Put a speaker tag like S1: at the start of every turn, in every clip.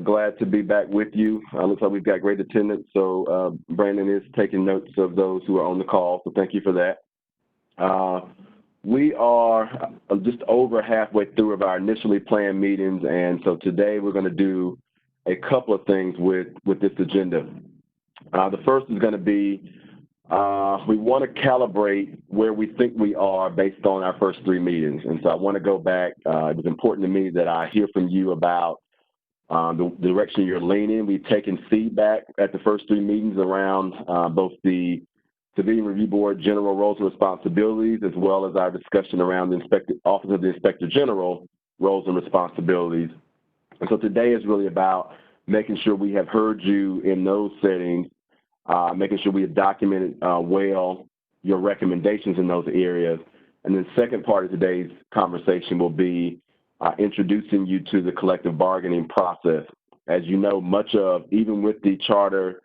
S1: Glad to be back with you. Looks like we've got great attendance, so Brandon is taking notes of those who are on the call, so thank you for that. We are just over halfway through of our initially planned meetings, and so today we're going to do a couple of things with this agenda. The first is going to be we want to calibrate where we think we are based on our first three meetings. And so I want to go back. It was important to me that I hear from you about the direction you're leaning. We've taken feedback at the first three meetings around both the Civilian Review Board general roles and responsibilities, as well as our discussion around the Office of the Inspector General roles and responsibilities. And so today is really about making sure we have heard you in those settings, making sure we have documented well your recommendations in those areas. And then the second part of today's conversation will be introducing you to the collective bargaining process. As you know, much of, even with the charter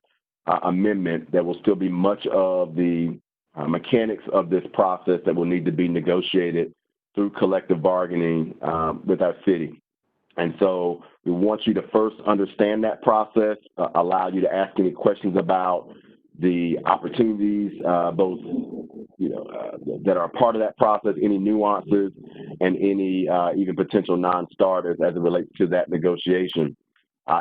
S1: amendment, there will still be much of the mechanics of this process that will need to be negotiated through collective bargaining with our city. And so we want you to first understand that process, allow you to ask any questions about the opportunities, both that are part of that process, any nuances, and any even potential non-starters as it relates to that negotiation.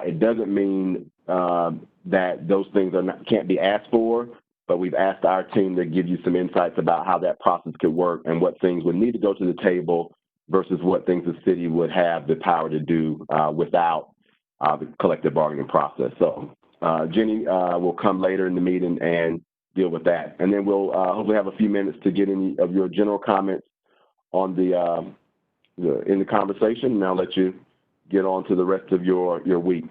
S1: It doesn't mean that those things can't be asked for, but we've asked our team to give you some insights about how that process could work and what things would need to go to the table versus what things the city would have the power to do without the collective bargaining process. So Jenny will come later in the meeting and deal with that. And then we'll hopefully have a few minutes to get any of your general comments on in the conversation, and I'll let you get on to the rest of your week.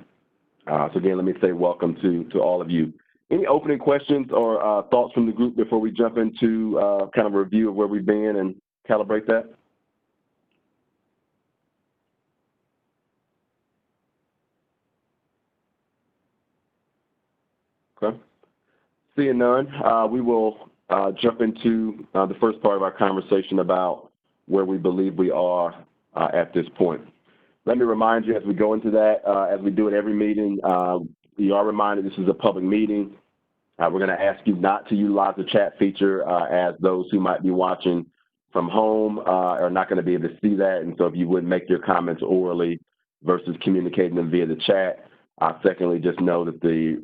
S1: So again, let me say welcome to all of you. Any opening questions or thoughts from the group before we jump into kind of a review of where we've been and calibrate that? Okay. Seeing none, we will jump into the first part of our conversation about where we believe we are at this point. Let me remind you as we go into that, as we do at every meeting, you are reminded this is a public meeting. We're going to ask you not to utilize the chat feature as those who might be watching from home are not going to be able to see that. And so if you would make your comments orally versus communicating them via the chat. Secondly, just know that the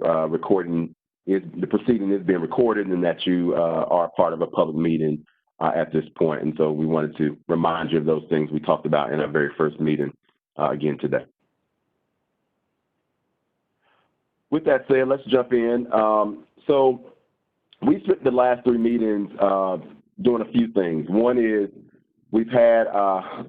S1: proceeding is being recorded and that you are part of a public meeting at this point. And so we wanted to remind you of those things we talked about in our very first meeting again today. With that said, let's jump in. So we spent the last three meetings doing a few things. One is we've had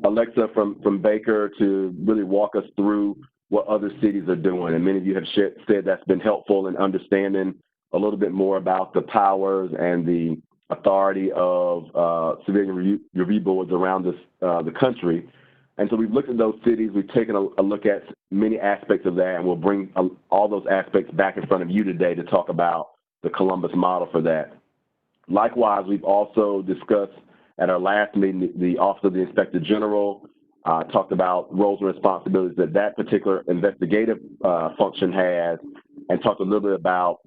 S1: Alexa from Baker to really walk us through what other cities are doing. And many of you have said that's been helpful in understanding a little bit more about the powers and the authority of civilian review boards around the country. And so we've looked at those cities, we've taken a look at many aspects of that, and we'll bring all those aspects back in front of you today to talk about the Columbus model for that. Likewise, we've also discussed at our last meeting the Office of the Inspector General, talked about roles and responsibilities that particular investigative function has, and talked a little bit about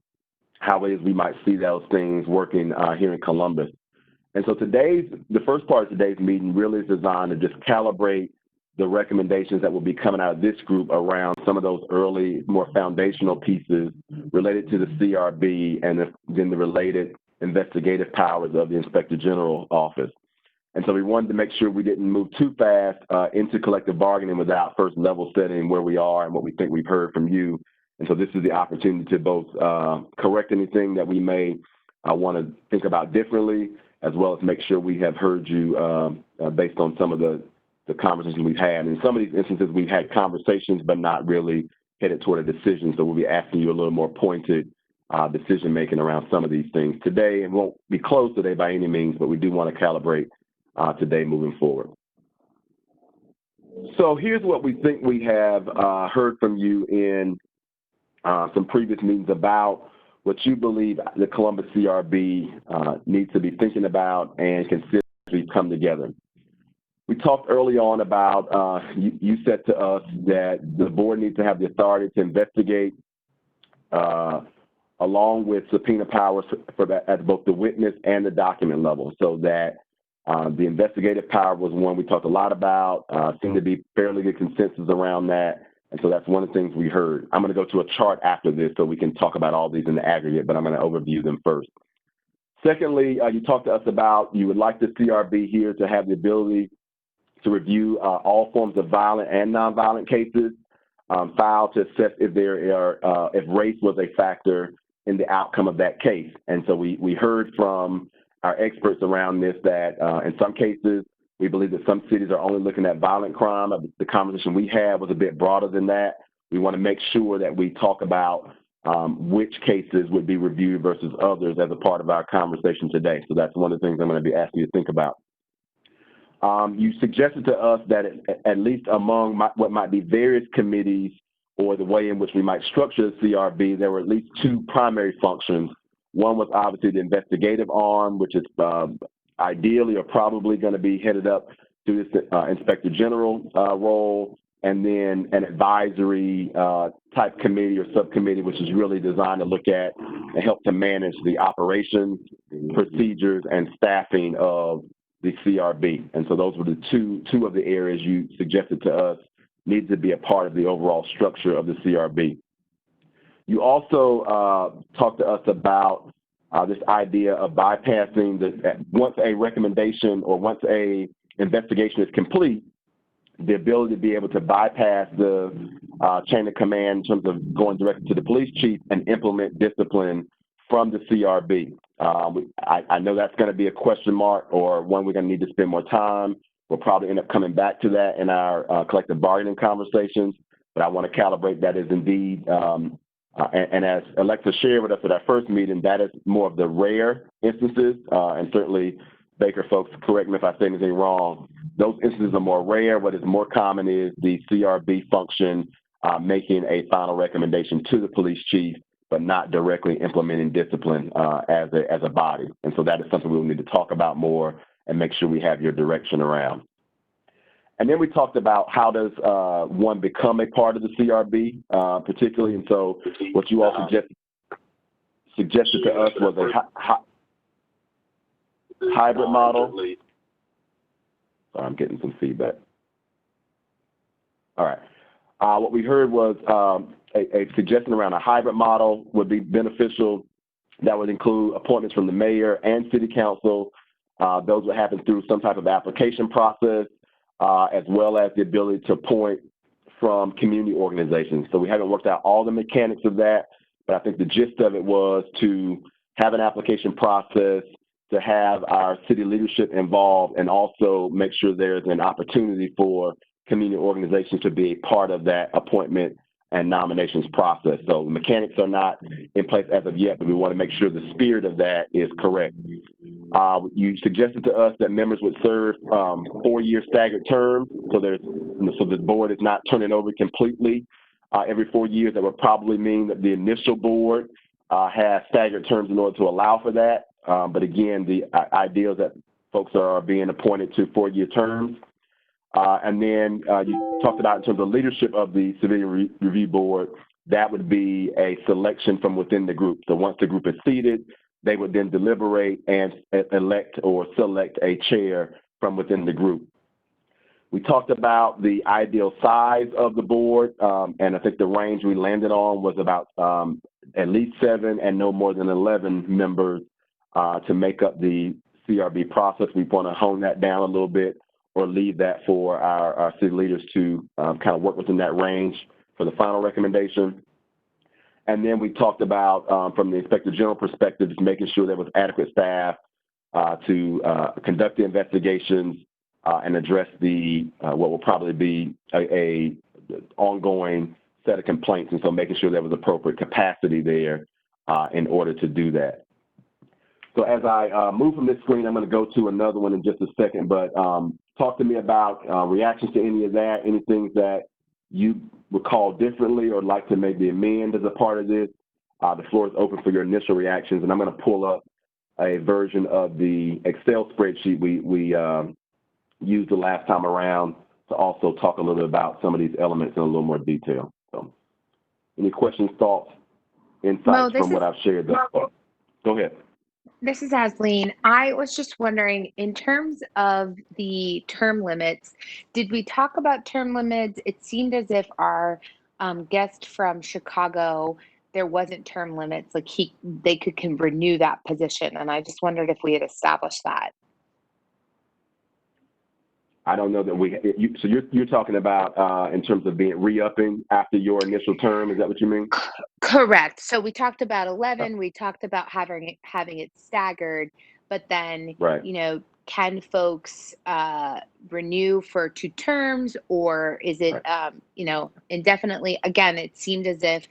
S1: how it is we might see those things working here in Columbus. And so the first part of today's meeting really is designed to just calibrate the recommendations that will be coming out of this group around some of those early, more foundational pieces related to the CRB and then the related investigative powers of the Inspector General office. And so we wanted to make sure we didn't move too fast into collective bargaining without first level setting where we are and what we think we've heard from you. And so this is the opportunity to both correct anything that we may want to think about differently, as well as make sure we have heard you based on some of the conversations we've had. In some of these instances, we've had conversations, but not really headed toward a decision. So we'll be asking you a little more pointed decision-making around some of these things today. And won't be closed today by any means, but we do want to calibrate today moving forward. So here's what we think we have heard from you in some previous meetings about what you believe the Columbus CRB needs to be thinking about and consider as we come together. We talked early on about, you said to us that the board needs to have the authority to investigate along with subpoena powers for that at both the witness and the document level, so that the investigative power was one we talked a lot about, seemed to be fairly good consensus around that, and so that's one of the things we heard. I'm going to go to a chart after this so we can talk about all these in the aggregate, but I'm going to overview them first. Secondly, you talked to us about you would like the CRB here to have the ability to review all forms of violent and nonviolent cases, filed to assess if if race was a factor in the outcome of that case. And so we heard from our experts around this that in some cases, we believe that some cities are only looking at violent crime. The conversation we had was a bit broader than that. We want to make sure that we talk about which cases would be reviewed versus others as a part of our conversation today. So that's one of the things I'm going to be asking you to think about. You suggested to us that at least among what might be various committees or the way in which we might structure the CRB, there were at least two primary functions. One was obviously the investigative arm, which is ideally or probably going to be headed up through this Inspector General role, and then an advisory type committee or subcommittee, which is really designed to look at and help to manage the operations, procedures, and staffing of the CRB. And so those were the two of the areas you suggested to us needs to be a part of the overall structure of the CRB. You also talked to us about this idea of bypassing once a recommendation or once a investigation is complete, the ability to be able to bypass the chain of command in terms of going directly to the police chief and implement discipline from the CRB. I know that's going to be a question mark or one we're going to need to spend more time. We'll probably end up coming back to that in our collective bargaining conversations, but I want to calibrate that as indeed, and as Alexa shared with us at our first meeting, that is more of the rare instances, and certainly Baker folks, correct me if I say anything wrong, those instances are more rare. What is more common is the CRB function making a final recommendation to the police chief, but not directly implementing discipline as a body. And so that is something we'll need to talk about more and make sure we have your direction around. And then we talked about how does one become a part of the CRB, particularly, and so what you all suggested to us was a hybrid model. Sorry, I'm getting some feedback. All right. What we heard was a suggestion around a hybrid model would be beneficial. That would include appointments from the mayor and city council. Those would happen through some type of application process, as well as the ability to appoint from community organizations. So we haven't worked out all the mechanics of that, but I think the gist of it was to have an application process, to have our city leadership involved, and also make sure there's an opportunity for community organizations to be a part of that appointment and nominations process. So the mechanics are not in place as of yet, but we want to make sure the spirit of that is correct. You suggested to us that members would serve 4-year staggered terms, so the board is not turning over completely every 4 years. That would probably mean that the initial board has staggered terms in order to allow for that. But again, the idea is that folks are being appointed to 4-year terms. And then you talked about in terms of leadership of the Civilian Review Board, that would be a selection from within the group. So once the group is seated, they would then deliberate and elect or select a chair from within the group. We talked about the ideal size of the board, and I think the range we landed on was about at least 7 and no more than 11 members to make up the CRB process. We want to hone that down a little bit or leave that for our city leaders to kind of work within that range for the final recommendation. And then we talked about, from the Inspector General perspective, just making sure there was adequate staff to conduct the investigations and address the what will probably be a ongoing set of complaints, and so making sure there was appropriate capacity there in order to do that. So as I move from this screen, I'm going to go to another one in just a second, but talk to me about reactions to any of that, anything that you would call differently or like to maybe amend as a part of this. The floor is open for your initial reactions, and I'm going to pull up a version of the Excel spreadsheet we used the last time around to also talk a little bit about some of these elements in a little more detail. So, any questions, thoughts, insights from what I've shared thus far? Go ahead.
S2: This is Asleen. I was just wondering, in terms of the term limits, did we talk about term limits? It seemed as if our guest from Chicago, there wasn't term limits, like they can renew that position, and I just wondered if we had established that.
S1: I don't know that so you're talking about in terms of being re-upping after your initial term. Is that what you mean?
S2: Correct. So we talked about 11. We talked about having it staggered, but then
S1: right.
S2: Can folks renew for 2 terms, or is it right. Indefinitely? Again, it seemed as if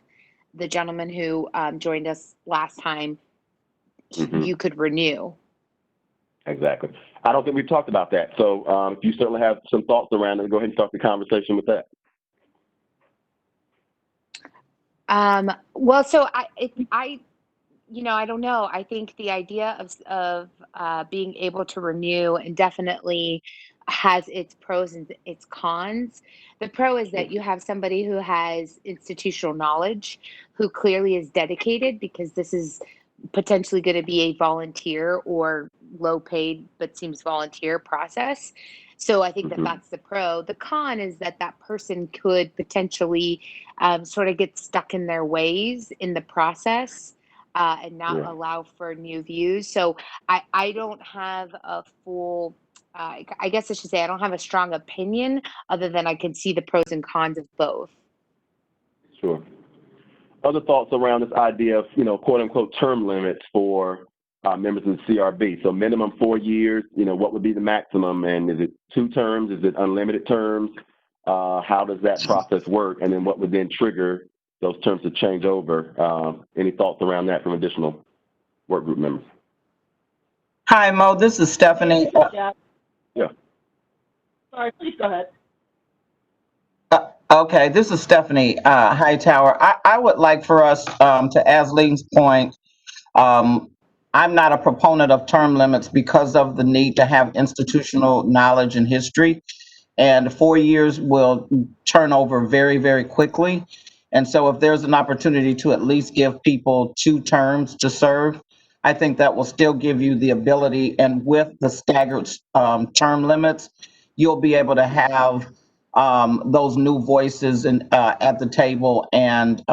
S2: the gentleman who joined us last time, you could renew.
S1: Exactly. I don't think we've talked about that. So if you certainly have some thoughts around it, go ahead and start the conversation with that.
S2: Well, so I don't know. I think the idea of being able to renew indefinitely has its pros and its cons. The pro is that you have somebody who has institutional knowledge, who clearly is dedicated, because this is potentially going to be a volunteer or low paid but seems volunteer process. So I think that that's the pro. The con is that that person could potentially sort of get stuck in their ways in the process and not allow for new views. So I don't have a full, I guess I should say, I don't have a strong opinion other than I can see the pros and cons of both.
S1: Sure. Other thoughts around this idea of, quote unquote, term limits for members of the CRB. So minimum 4 years, what would be the maximum? And is it 2 terms? Is it unlimited terms? How does that process work? And then what would then trigger those terms to change over? Any thoughts around that from additional work group members?
S3: Hi, Mo. This is Stephanie.
S1: Yeah.
S4: Sorry, please go ahead.
S3: Okay, this is Stephanie Hightower. I would like for us, to Asleen's point, I'm not a proponent of term limits because of the need to have institutional knowledge and history. And 4 years will turn over very, very quickly. And so if there's an opportunity to at least give people 2 terms to serve, I think that will still give you the ability, and with the staggered term limits, you'll be able to have those new voices at the table. And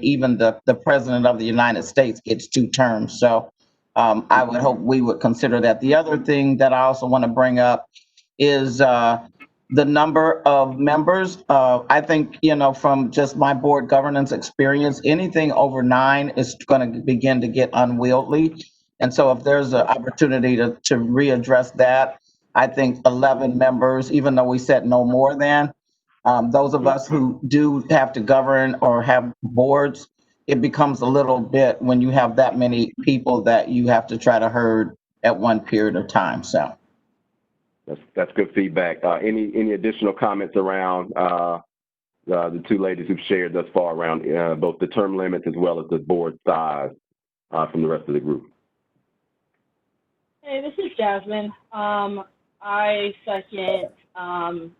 S3: even the President of the United States gets 2 terms. So I would hope we would consider that. The other thing that I also want to bring up is the number of members. I think, from just my board governance experience, anything over 9 is going to begin to get unwieldy. And so if there's an opportunity to readdress that, I think 11 members, even though we said no more than, those of us who do have to govern or have boards, it becomes a little bit when you have that many people that you have to try to herd at one period of time. So
S1: that's good feedback. Any additional comments around the 2 ladies who've shared thus far around both the term limits as well as the board size from the rest of the group?
S4: Hey, this is Jasmine. I second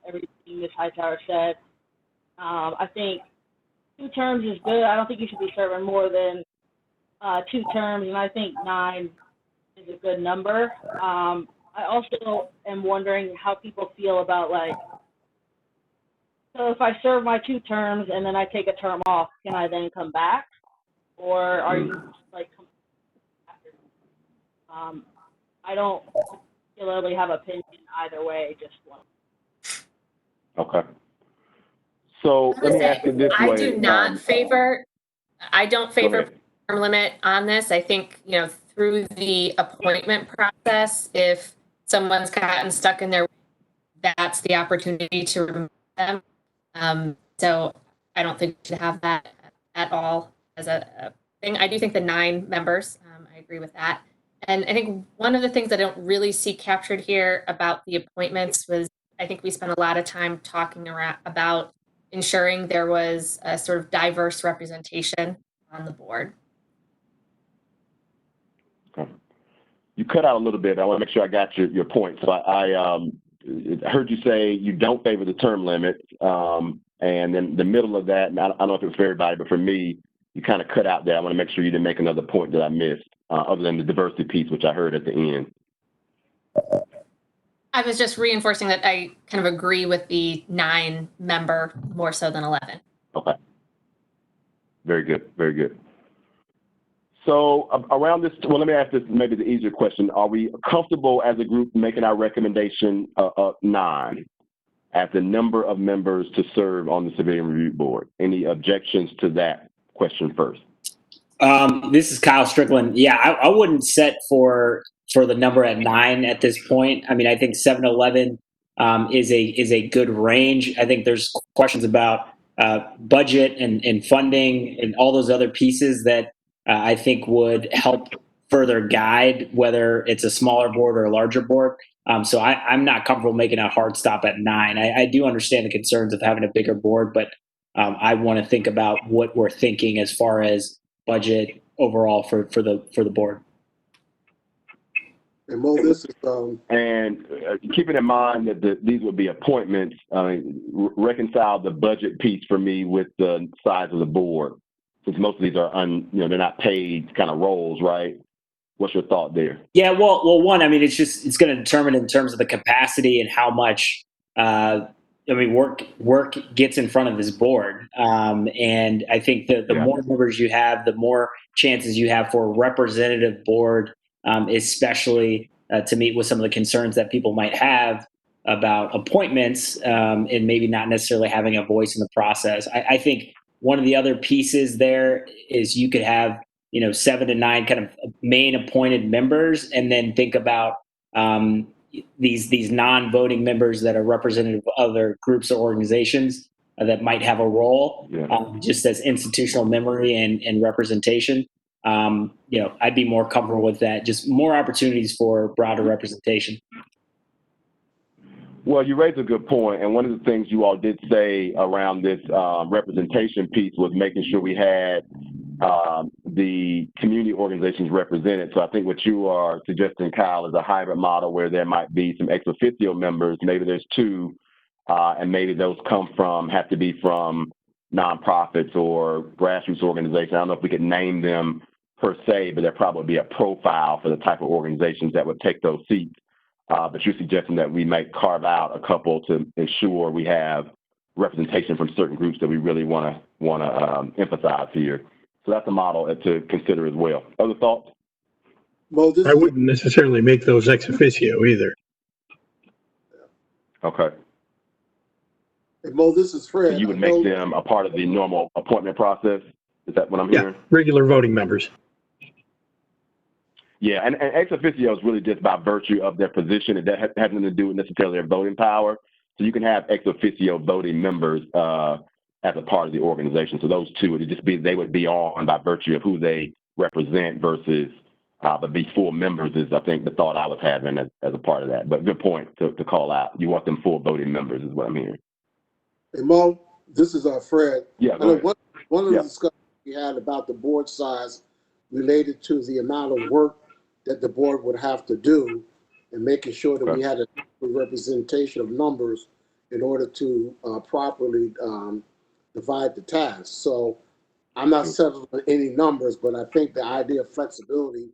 S4: everything Ms. Hightower said. I think 2 terms is good. I don't think you should be serving more than 2 terms, and I think 9 is a good number. I also am wondering how people feel about, so if I serve my 2 terms and then I take a term off, can I then come back? Or are you I don't particularly have opinion either way, just one.
S1: Okay. So let me ask it this way.
S5: I do not favor, I don't favor term limit on this. I think, through the appointment process, if someone's gotten stuck in their, that's the opportunity to remove them. So I don't think we should have that at all as a thing. I do think the 9 members, I agree with that. And I think one of the things I don't really see captured here about the appointments was, I think we spent a lot of time talking about ensuring there was a sort of diverse representation on the board.
S1: Okay. You cut out a little bit. I want to make sure I got your point. So I heard you say you don't favor the term limit, and then the middle of that, and I don't know if it was for everybody, but for me, you kind of cut out there. I want to make sure you didn't make another point that I missed, other than the diversity piece, which I heard at the end.
S5: I was just reinforcing that I kind of agree with the 9-member more so than 11.
S1: Okay. Very good. Very good. So around this, well, let me ask this, maybe the easier question. Are we comfortable as a group making our recommendation 9 as the number of members to serve on the Civilian Review Board? Any objections to that question first?
S6: This is Kyle Strickland. Yeah, I wouldn't set for the number at 9 at this point. I mean, I think 7 to 11 is a good range. I think there's questions about budget and funding and all those other pieces that I think would help further guide whether it's a smaller board or a larger board. So I'm not comfortable making a hard stop at 9. I do understand the concerns of having a bigger board, but I want to think about what we're thinking as far as budget overall for the board.
S7: And Mo, this is
S1: And keeping in mind that these would be appointments, reconcile the budget piece for me with the size of the board, since most of these are they're not paid kind of roles, right? What's your thought there?
S6: Yeah, well, one, I mean, it's going to determine in terms of the capacity and how much work gets in front of this board. And I think the more members you have, the more chances you have for a representative board, especially to meet with some of the concerns that people might have about appointments and maybe not necessarily having a voice in the process. I think one of the other pieces there is you could have 7 to 9 kind of main appointed members, and then think about these non-voting members that are representative of other groups or organizations that might have a role, just as institutional memory and representation. I'd be more comfortable with that. Just more opportunities for broader representation.
S1: Well, you raised a good point, and one of the things you all did say around this representation piece was making sure we had the community organizations represented. So I think what you are suggesting, Kyle, is a hybrid model where there might be some ex officio members. Maybe there's 2, and maybe those have to be from nonprofits or grassroots organizations. I don't know if we could name them per se, but there probably be a profile for the type of organizations that would take those seats. But you're suggesting that we might carve out a couple to ensure we have representation from certain groups that we really want to emphasize here. So that's a model to consider as well. Other thoughts?
S7: Mo,
S8: I wouldn't necessarily make those ex officio either.
S1: Okay.
S7: And Mo, this is Fred.
S1: So you would make them a part of the normal appointment process? Is that what I'm hearing?
S8: Regular voting members.
S1: Yeah, and ex officio is really just by virtue of their position. It has nothing to do with necessarily their voting power. So you can have ex officio voting members as a part of the organization. So those 2 would just they would be on by virtue of who they represent versus but be full members is, I think, the thought I was having as a part of that. But good point to call out. You want them full voting members is what I'm hearing.
S7: Hey Mo, this is Fred.
S1: Yeah,
S7: I know one of the discussions we had about the board size related to the amount of work that the board would have to do, and making sure that we had a representation of numbers in order to properly divide the tasks. So I'm not settling on any numbers, but I think the idea of flexibility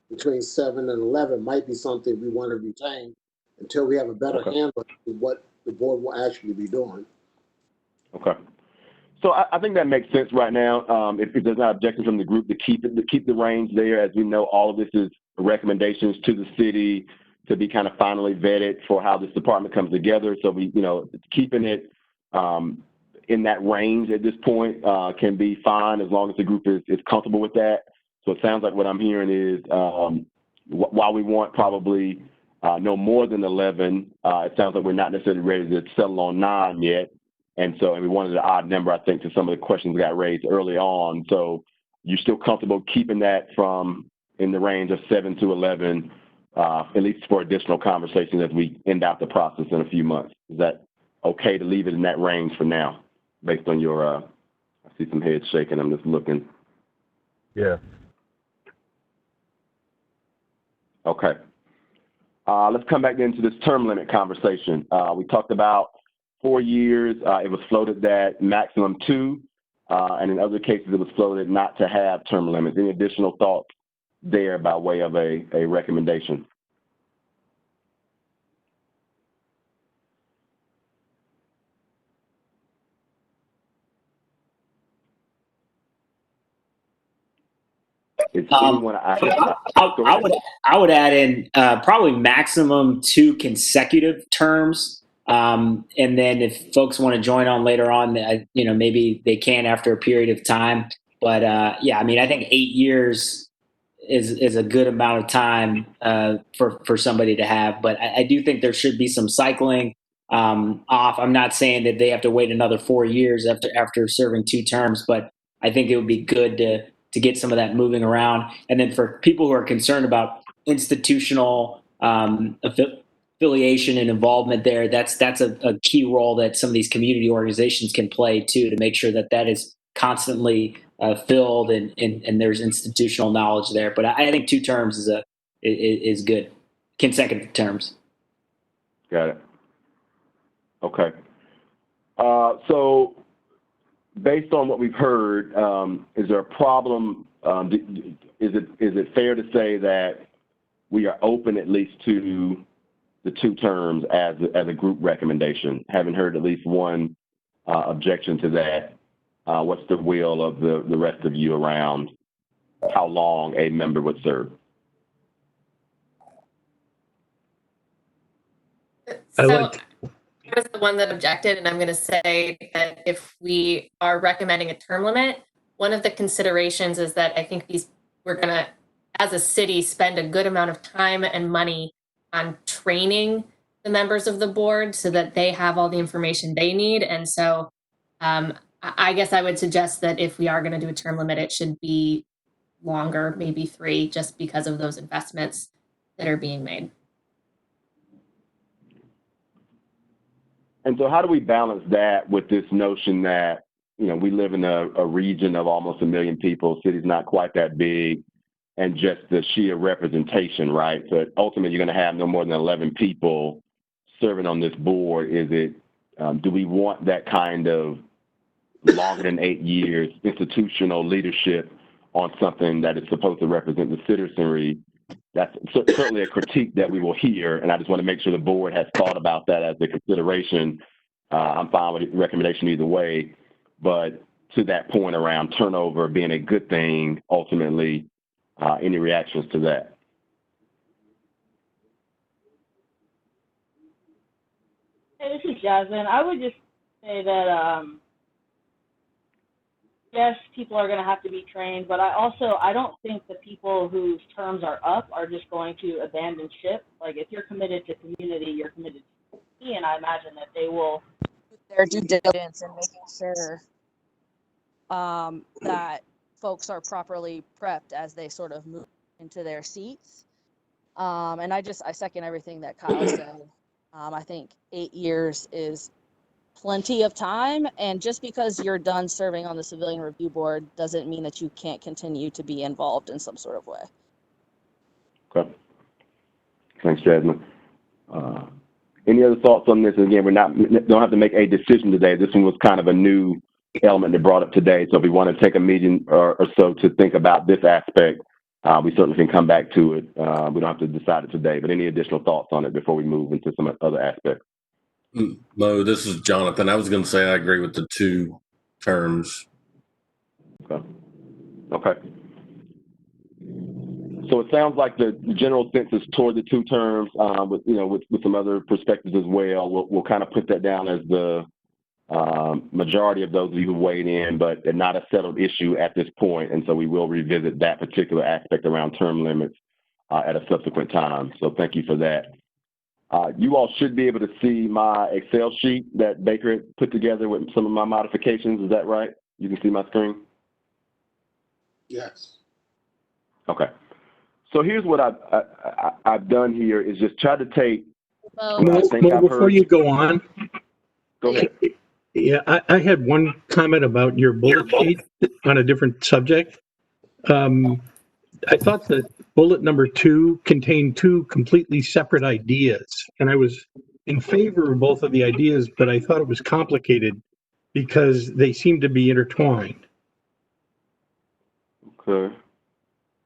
S7: between 7 and 11 might be something we want to retain until we have a better handle on what the board will actually be doing.
S1: Okay. So I think that makes sense right now. If there's not objection from the group to keep the range there, as we know, all of this is recommendations to the city to be kind of finally vetted for how this department comes together. So we, keeping it in that range at this point can be fine as long as the group is comfortable with that. So it sounds like what I'm hearing is while we want probably no more than 11, it sounds like we're not necessarily ready to settle on 9 yet. And we wanted an odd number, I think, to some of the questions that got raised early on. So you're still comfortable keeping that from in the range of 7 to 11, at least for additional conversations as we end out the process in a few months. Is that okay to leave it in that range for now, based on your, I see some heads shaking, I'm just looking.
S9: Yeah.
S1: Okay. Let's come back into this term limit conversation. We talked about 4 years. It was floated that maximum 2, and in other cases it was floated not to have term limits. Any additional thoughts there by way of a recommendation? Is anyone,
S6: I would add in probably maximum 2 consecutive terms, and then if folks want to join on later on, maybe they can after a period of time. But yeah, I mean, I think 8 years is a good amount of time for somebody to have. But I do think there should be some cycling off. I'm not saying that they have to wait another 4 years after serving 2 terms, but I think it would be good to get some of that moving around. And then for people who are concerned about institutional affiliation and involvement there, that's a key role that some of these community organizations can play too, to make sure that is constantly filled and there's institutional knowledge there. But I think 2 terms is good, consecutive terms.
S1: Got it. Okay. So based on what we've heard, is there a problem? Is it fair to say that we are open at least to the 2 terms as a group recommendation? Haven't heard at least one objection to that. What's the will of the rest of you around how long a member would serve?
S5: So I was the one that objected, and I'm going to say that if we are recommending a term limit, one of the considerations is that I think we're going to, as a city, spend a good amount of time and money on training the members of the board so that they have all the information they need. And so I guess I would suggest that if we are going to do a term limit, it should be longer, maybe 3, just because of those investments that are being made.
S1: And so how do we balance that with this notion that, we live in a region of almost 1 million people, city's not quite that big, and just the sheer representation, right? So ultimately you're going to have no more than 11 people serving on this board. Do we want that kind of longer than 8 years institutional leadership on something that is supposed to represent the citizenry? That's certainly a critique that we will hear, and I just want to make sure the board has thought about that as a consideration. I'm fine with the recommendation either way, but to that point around turnover being a good thing, ultimately, any reactions to that?
S4: Hey, this is Jasmine. I would just say that yes, people are going to have to be trained, but I don't think the people whose terms are up are just going to abandon ship. Like, if you're committed to community, you're committed to community, and I imagine that they will do their due diligence in making sure that folks are properly prepped as they sort of move into their seats. And I second everything that Kyle said. I think 8 years is plenty of time, and just because you're done serving on the Civilian Review Board doesn't mean that you can't continue to be involved in some sort of way.
S1: Okay. Thanks, Jasmine. Any other thoughts on this? Again, don't have to make a decision today. This one was kind of a new element that brought up today. So if we want to take a meeting or so to think about this aspect, we certainly can come back to it. We don't have to decide it today, but any additional thoughts on it before we move into some other aspects?
S9: Mo, this is Jonathan. I was going to say I agree with the 2 terms.
S1: Okay. So it sounds like the general sense is toward the 2 terms, with some other perspectives as well. We'll kind of put that down as the majority of those of you who weighed in, but not a settled issue at this point. And so we will revisit that particular aspect around term limits at a subsequent time. So thank you for that. You all should be able to see my Excel sheet that Baker had put together with some of my modifications. Is that right? You can see my screen?
S7: Yes.
S1: Okay. So here's what I've done here is just try to take.
S8: Before you go on.
S1: Go ahead.
S8: Yeah, I had one comment about your bullet sheet on a different subject. I thought that bullet number 2 contained 2 completely separate ideas, and I was in favor of both of the ideas, but I thought it was complicated because they seemed to be intertwined.
S1: Okay.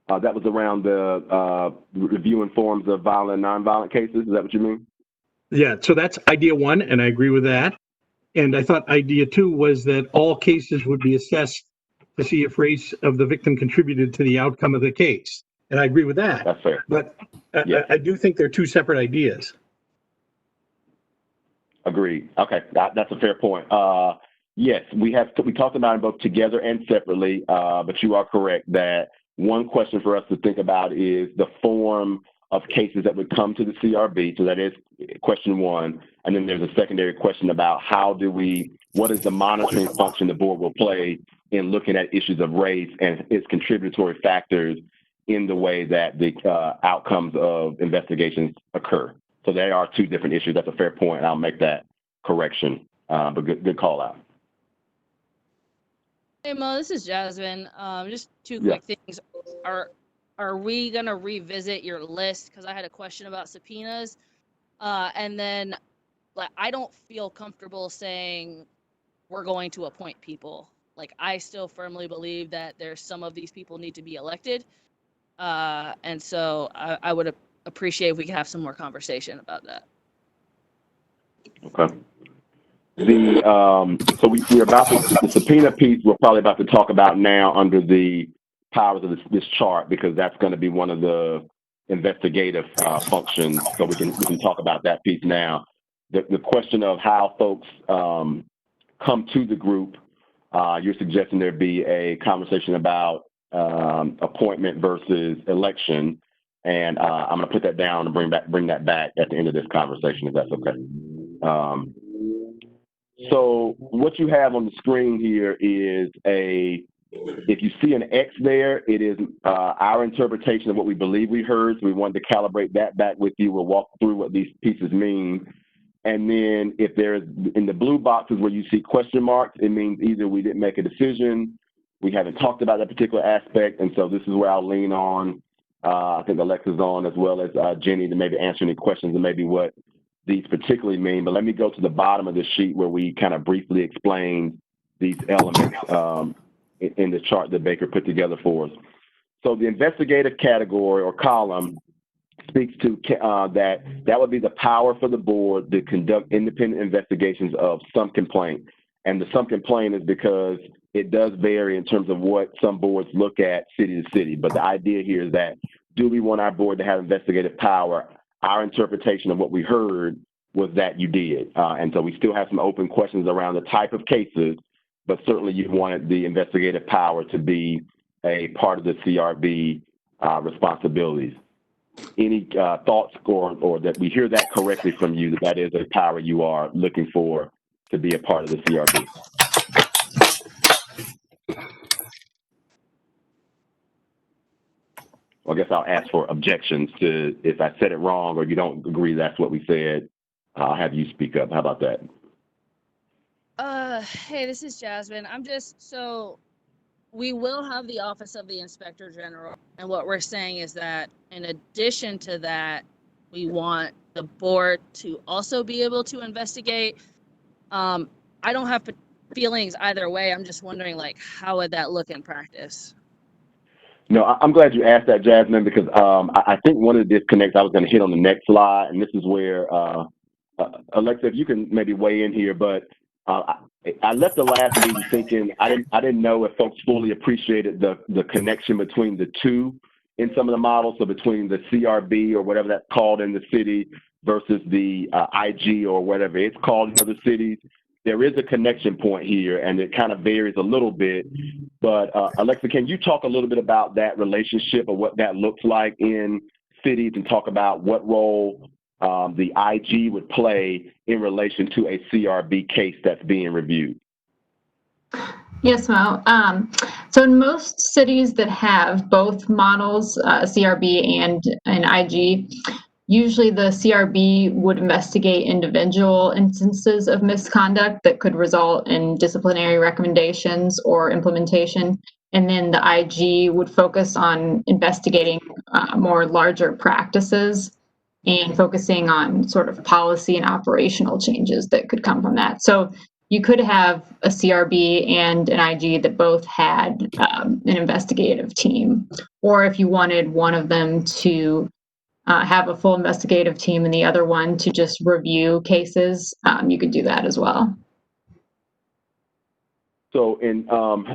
S1: That was around the reviewing forms of violent and nonviolent cases. Is that what you mean?
S8: Yeah, so that's idea 1, and I agree with that. And I thought idea 2 was that all cases would be assessed to see if race of the victim contributed to the outcome of the case. And I agree with that.
S1: That's fair.
S8: But
S1: Yeah.
S8: I do think they're 2 separate ideas.
S1: Agreed. Okay, that's a fair point. Yes, we talked about them both together and separately, but you are correct that one question for us to think about is the form of cases that would come to the CRB. So that is question 1. And then there's a secondary question about what is the monitoring function the board will play in looking at issues of race and its contributory factors in the way that the outcomes of investigations occur. So there are 2 different issues. That's a fair point, and I'll make that correction. But good call out.
S10: Hey Mo, this is Jasmine. Just 2 quick things. Are we gonna revisit your list? Because I had a question about subpoenas, and then like I don't feel comfortable saying we're going to appoint people. Like I still firmly believe that there's some of these people need to be elected, and so I would appreciate if we could have some more conversation about that.
S1: Okay. So we're about the subpoena piece. We're probably about to talk about now under the powers of this chart, because that's going to be one of the investigative functions. So we can talk about that piece now. The question of how folks come to the group, you're suggesting there be a conversation about appointment versus election, and I'm going to put that down and bring that back at the end of this conversation, if that's okay. So what you have on the screen here is if you see an X there, it is our interpretation of what we believe we heard. So we wanted to calibrate that back with you. We'll walk through what these pieces mean. And then if there's in the blue boxes where you see question marks, it means either we didn't make a decision, we haven't talked about that particular aspect. And so this is where I'll lean on, I think Alexa's on, as well as Jenny, to maybe answer any questions and maybe what these particularly mean. But let me go to the bottom of the sheet where we kind of briefly explain these elements in the chart that Baker put together for us. So the investigative category or column speaks to that would be the power for the board to conduct independent investigations of some complaint. And the some complaint is because it does vary in terms of what some boards look at city to city. But the idea here is that, do we want our board to have investigative power? Our interpretation of what we heard was that you did. And so we still have some open questions around the type of cases, but certainly you wanted the investigative power to be a part of the CRB responsibilities. Any thoughts or that we hear that correctly from you, that is a power you are looking for to be a part of the CRB? Well, I guess I'll ask for objections to, if I said it wrong or you don't agree that's what we said, I'll have you speak up. How about that?
S10: Hey, this is Jasmine. So we will have the Office of the Inspector General. And what we're saying is that in addition to that, we want the board to also be able to investigate. I don't have feelings either way. I'm just wondering, like, how would that look in practice?
S1: No, I'm glad you asked that, Jasmine, because I think one of the disconnects I was going to hit on the next slide, and this is where, Alexa, if you can maybe weigh in here, but I left the last meeting thinking I didn't know if folks fully appreciated the connection between the 2 in some of the models, so between the CRB or whatever that's called in the city versus the IG or whatever it's called in other cities. There is a connection point here, and it kind of varies a little bit. But Alexa, can you talk a little bit about that relationship or what that looks like in cities, and talk about what role the IG would play in relation to a CRB case that's being reviewed?
S11: Yes, Mo. So in most cities that have both models, CRB and an IG, usually the CRB would investigate individual instances of misconduct that could result in disciplinary recommendations or implementation. And then the IG would focus on investigating more larger practices and focusing on sort of policy and operational changes that could come from that. So you could have a CRB and an IG that both had an investigative team. Or if you wanted one of them to have a full investigative team and the other one to just review cases, you could do that as well.
S1: So,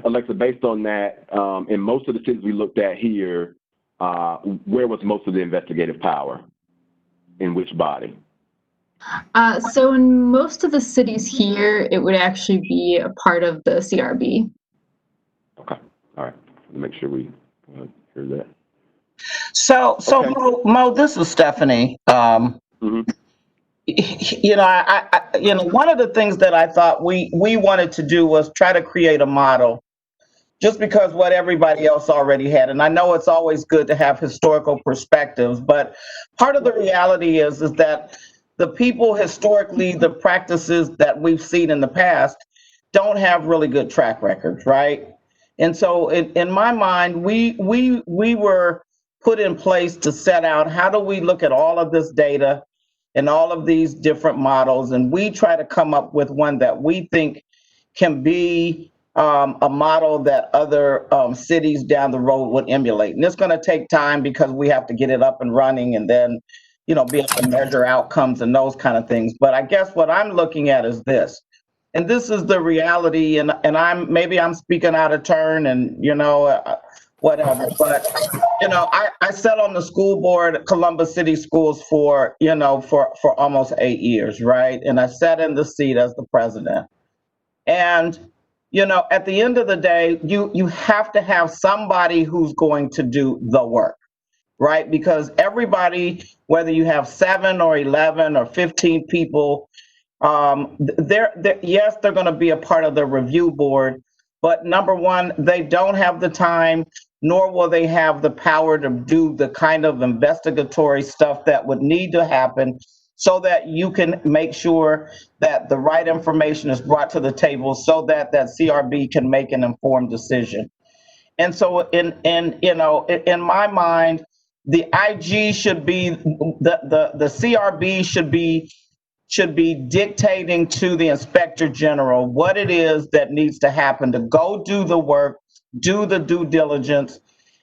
S1: Alexa, based on that, in most of the cities we looked at here, where was most of the investigative power? In which body?
S11: So in most of the cities here, it would actually be a part of the CRB.
S1: Okay. All right. Make sure we hear that.
S3: So
S1: Okay.
S3: Mo, this is Stephanie. You know, one of the things that I thought we wanted to do was try to create a model, just because what everybody else already had. And I know it's always good to have historical perspectives, but part of the reality is that the people historically, the practices that we've seen in the past don't have really good track records, right? And so in my mind, we were put in place to set out how do we look at all of this data and all of these different models, and we try to come up with one that we think can be a model that other cities down the road would emulate. And it's going to take time because we have to get it up and running and then, you know, be able to measure outcomes and those kind of things. But I guess what I'm looking at is this, and this is the reality, and maybe I'm speaking out of turn and, you know, whatever, but, you know, I sat on the school board at Columbus City Schools for, you know, for almost 8 years, right? And I sat in the seat as the president. And, you know, at the end of the day, you have to have somebody who's going to do the work, right? Because everybody, whether you have 7 or 11 or 15 people, yes, they're going to be a part of the review board, but number one, they don't have the time, nor will they have the power to do the kind of investigatory stuff that would need to happen so that you can make sure that the right information is brought to the table so that that CRB can make an informed decision. And so in my mind, the IG should be, the CRB should be dictating to the Inspector General what it is that needs to happen to go do the work, do the due diligence,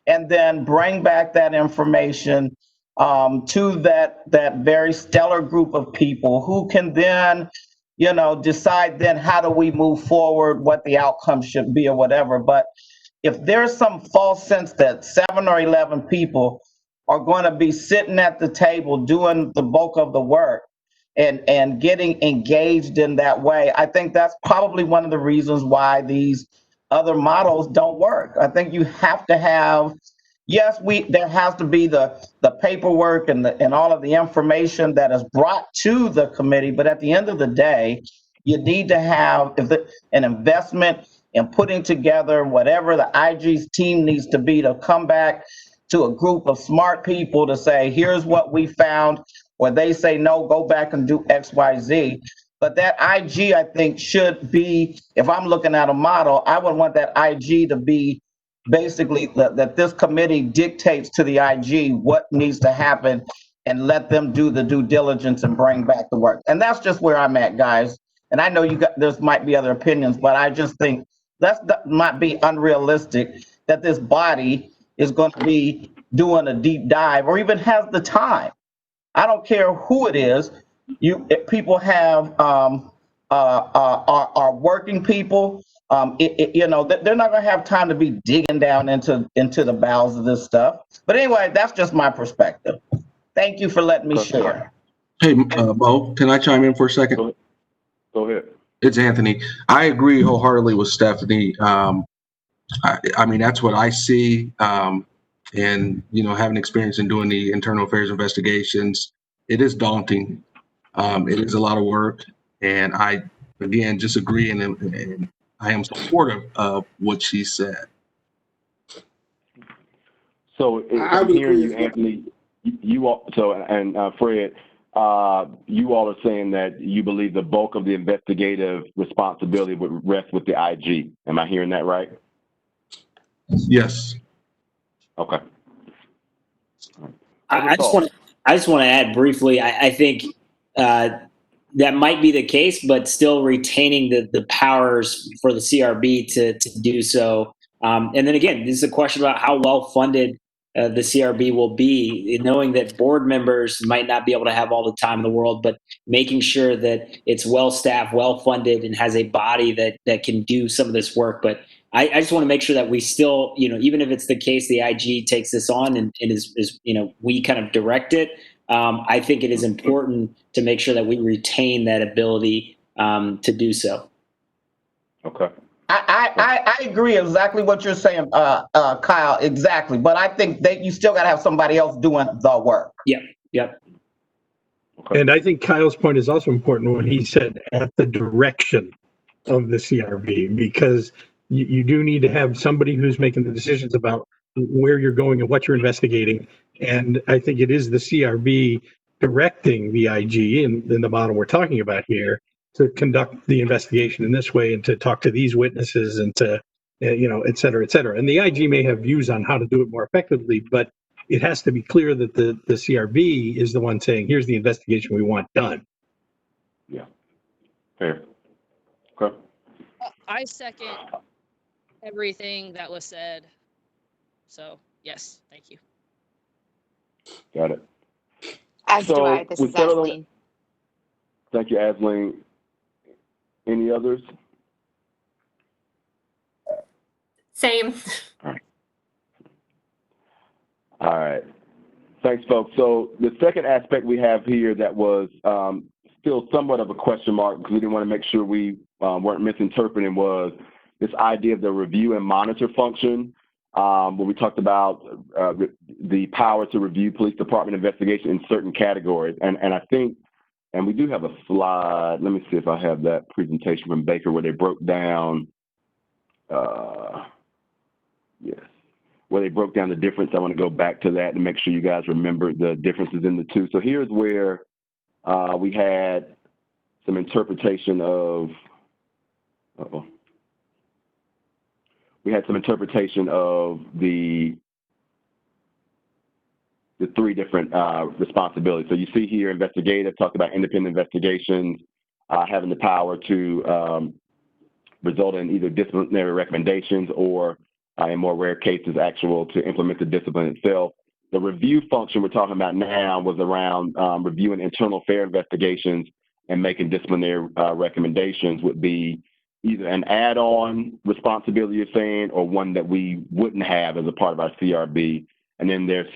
S3: and then bring back that information to that very stellar group of people who can then, you know, decide then how do we move forward, what the outcome should be or whatever. But if there's some false sense that 7 or 11 people are going to be sitting at the table doing the bulk of the work, and getting engaged in that way, I think that's probably one of the reasons why these other models don't work. I think you have to have, yes, there has to be the paperwork and all of the information that is brought to the committee, but at the end of the day, you need to have an investment in putting together whatever the IG's team needs to be to come back to a group of smart people to say, here's what we found, or they say, no, go back and do X, Y, Z. But that IG, I think, should be, if I'm looking at a model, I would want that IG to be basically that this committee dictates to the IG what needs to happen and let them do the due diligence and bring back the work. And that's just where I'm at, guys. And I know there's might be other opinions, but I just think that might be unrealistic that this body is going to be doing a deep dive or even has the time. I don't care who it is. If people have are working people. You know, they're not going to have time to be digging down into the bowels of this stuff. But anyway, that's just my perspective. Thank you for letting me share.
S12: Hey, Mo, can I chime in for a second?
S1: Go ahead.
S12: It's Anthony. I agree wholeheartedly with Stephanie. I mean, that's what I see. And, you know, having experience in doing the internal affairs investigations, it is daunting. It is a lot of work. And I, again, just agree and I am supportive of what she said.
S1: So I'm hearing you, Anthony, you all, so, and Fred, you all are saying that you believe the bulk of the investigative responsibility would rest with the IG. Am I hearing that right?
S12: Yes.
S1: Okay.
S6: I just want to add briefly. I think that might be the case, but still retaining the powers for the CRB to do so. And then again, this is a question about how well funded the CRB will be, knowing that board members might not be able to have all the time in the world, but making sure that it's well staffed, well funded, and has a body that can do some of this work. But I just want to make sure that we still, even if it's the case, the IG takes this on and is we kind of direct it. I think it is important to make sure that we retain that ability to do so.
S1: Okay.
S3: I agree exactly what you're saying, Kyle, exactly. But I think that you still got to have somebody else doing the work.
S6: Yep.
S1: Okay.
S8: And I think Kyle's point is also important when he said at the direction of the CRB, because you do need to have somebody who's making the decisions about where you're going and what you're investigating. And I think it is the CRB directing the IG in the model we're talking about here to conduct the investigation in this way and to talk to these witnesses and to, et cetera, et cetera. And the IG may have views on how to do it more effectively, but it has to be clear that the CRB is the one saying, here's the investigation we want done.
S1: Yeah. Fair. Okay.
S10: I second everything that was said. So, yes, thank you.
S1: Got it.
S2: As do I. This is Asleen.
S1: Thank you, Asleen. Any others?
S5: Same.
S1: All right. Thanks, folks. So the second aspect we have here that was still somewhat of a question mark because we didn't want to make sure we weren't misinterpreting was this idea of the review and monitor function, where we talked about the power to review police department investigation in certain categories. And I think, and we do have a slide, let me see if I have that presentation from Baker where they broke down, yes, where they broke down the difference. I want to go back to that and make sure you guys remember the differences in the two. So here's where we had some interpretation of, we had some interpretation of the three different responsibilities. So you see here, investigative, talked about independent investigations, having the power to result in either disciplinary recommendations or, in more rare cases, actual to implement the discipline itself. The review function we're talking about now was around reviewing internal fair investigations and making disciplinary recommendations would be either an add-on responsibility, you're saying, or one that we wouldn't have as a part of our CRB. And then there's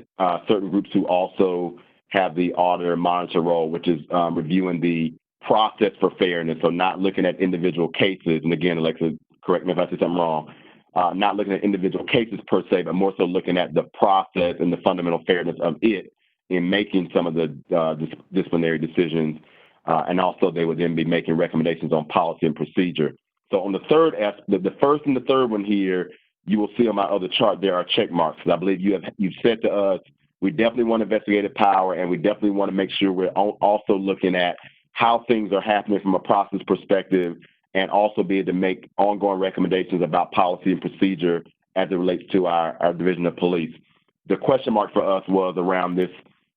S1: certain groups who also have the auditor monitor role, which is reviewing the process for fairness. So not looking at individual cases. And again, Alexa, correct me if I say something wrong. Not looking at individual cases per se, but more so looking at the process and the fundamental fairness of it in making some of the disciplinary decisions. And also they would then be making recommendations on policy and procedure. So on the third, the first and the third one here, you will see on my other chart, there are check marks. I believe you've said to us, we definitely want investigative power, and we definitely want to make sure we're also looking at how things are happening from a process perspective, and also be able to make ongoing recommendations about policy and procedure as it relates to our division of police. The question mark for us was around this,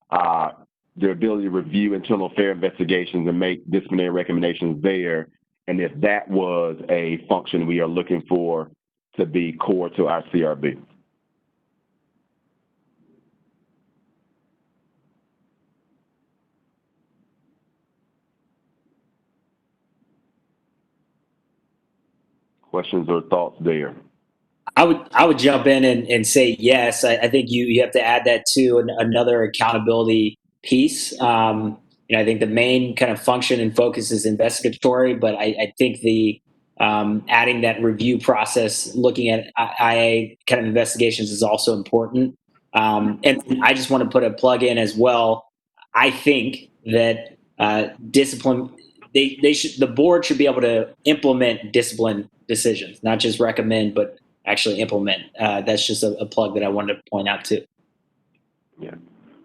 S1: the ability to review internal fair investigations and make disciplinary recommendations there, and if that was a function we are looking for to be core to our CRB. Questions or thoughts there?
S6: I would jump in and say yes. I think you have to add that to another accountability piece. I think the main kind of function and focus is investigatory, but I think the adding that review process, looking at IA kind of investigations is also important. And I just want to put a plug in as well. I think that discipline, the board should be able to implement discipline decisions, not just recommend, but actually implement. That's just a plug that I wanted to point out too.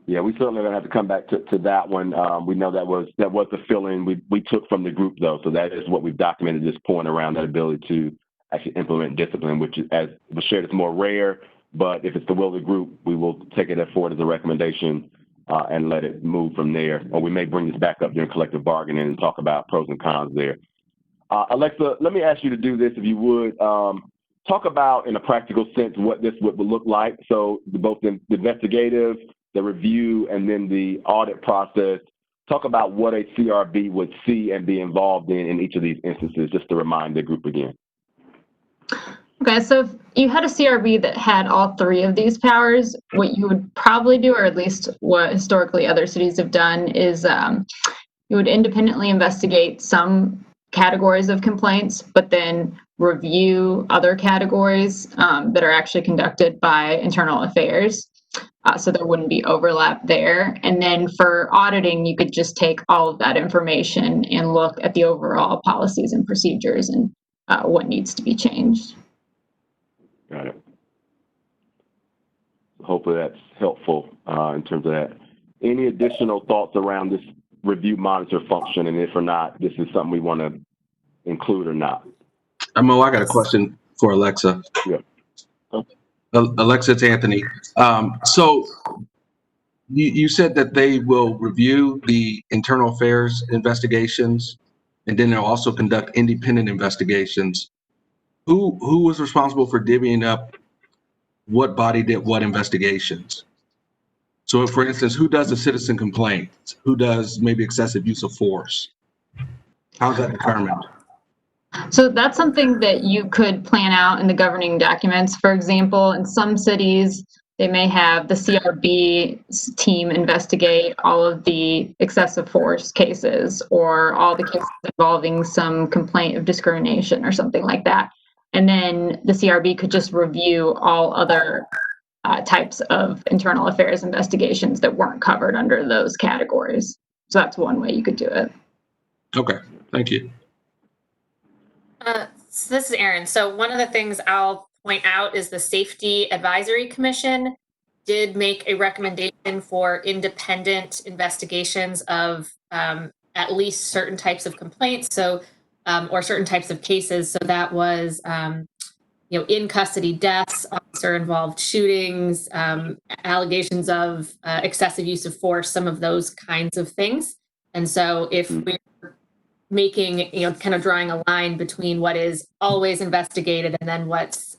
S1: Yeah, we certainly are going to have to come back to that one. We know that was the feeling we took from the group, though. So that is what we've documented at this point around that ability to actually implement discipline, which is, as was shared, is more rare. But if it's the will of the group, we will take it forward as a recommendation and let it move from there. Or we may bring this back up during collective bargaining and talk about pros and cons there. Alexa, let me ask you to do this, if you would. Talk about, in a practical sense, what this would look like. So both the investigative, the review, and then the audit process. Talk about what a CRB would see and be involved in each of these instances, just to remind the group again.
S11: Okay, so if you had a CRB that had all three of these powers, what you would probably do, or at least what historically other cities have done, is you would independently investigate some categories of complaints, but then review other categories that are actually conducted by internal affairs. So there wouldn't be overlap there. And then for auditing, you could just take all of that information and look at the overall policies and procedures and what needs to be changed.
S1: Got it. Hopefully that's helpful in terms of that. Any additional thoughts around this review monitor function, and if or not, this is something we want to include or not?
S12: Mo, I got a question for Alexa.
S1: Yeah.
S12: Alexa, it's Anthony. So you said that they will review the internal affairs investigations, and then they'll also conduct independent investigations. Who was responsible for divvying up what body did what investigations? So, for instance, who does the citizen complaints? Who does maybe excessive use of force? How's that determined?
S11: So that's something that you could plan out in the governing documents. For example, in some cities, they may have the CRB team investigate all of the excessive force cases or all the cases involving some complaint of discrimination or something like that. And then the CRB could just review all other types of internal affairs investigations that weren't covered under those categories. So that's one way you could do it.
S12: Okay, thank you.
S5: So this is Erin. So one of the things I'll point out is the Safety Advisory Commission did make a recommendation for independent investigations of at least certain types of complaints. So or certain types of cases. So that was, in custody deaths, officer-involved shootings, allegations of excessive use of force, some of those kinds of things. And so if we're making, kind of drawing a line between what is always investigated and then what's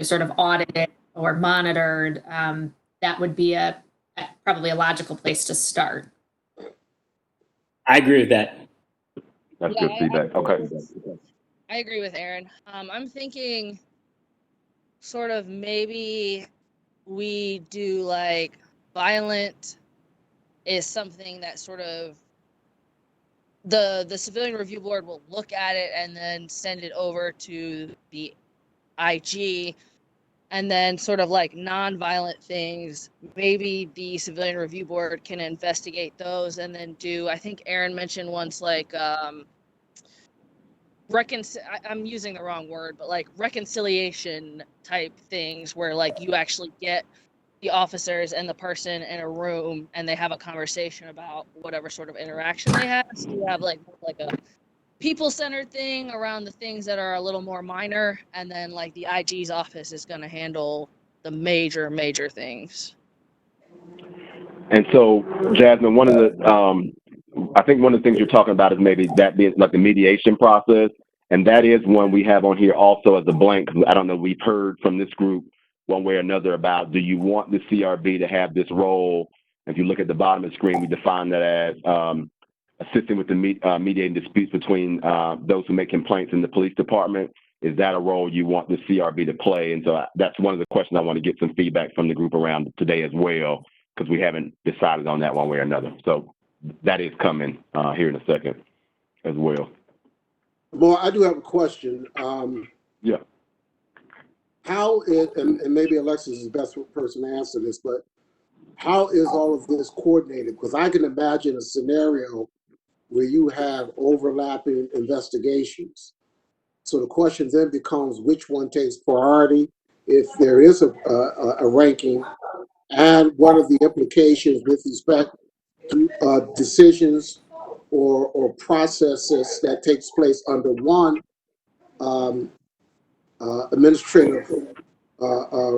S5: sort of audited or monitored, that would be probably a logical place to start.
S6: I agree with that.
S1: That's good feedback. Okay.
S10: I agree with Erin. I'm thinking sort of maybe we do like violent is something that sort of the Civilian Review Board will look at it and then send it over to the IG, and then sort of like non-violent things, maybe the Civilian Review Board can investigate those and then do, I think Erin mentioned once, like I'm using the wrong word, but like reconciliation type things where like you actually get the officers and the person in a room and they have a conversation about whatever sort of interaction they have. So you have like a people-centered thing around the things that are a little more minor, and then like the IG's office is going to handle the major things.
S1: And so, Jasmine, one of the, I think one of the things you're talking about is maybe that being like the mediation process, and that is one we have on here also as a blank. I don't know, we've heard from this group one way or another about, do you want the CRB to have this role? If you look at the bottom of the screen, we define that as assisting with the mediating disputes between those who make complaints in the police department. Is that a role you want the CRB to play? And so that's one of the questions I want to get some feedback from the group around today as well, because we haven't decided on that one way or another. So that is coming here in a second as well.
S7: Well, I do have a question.
S1: Yeah.
S7: How is, and maybe Alexis is the best person to answer this, but how is all of this coordinated? Because I can imagine a scenario where you have overlapping investigations. So the question then becomes which one takes priority if there is a ranking, and what are the implications with respect to decisions or processes that takes place under one administrative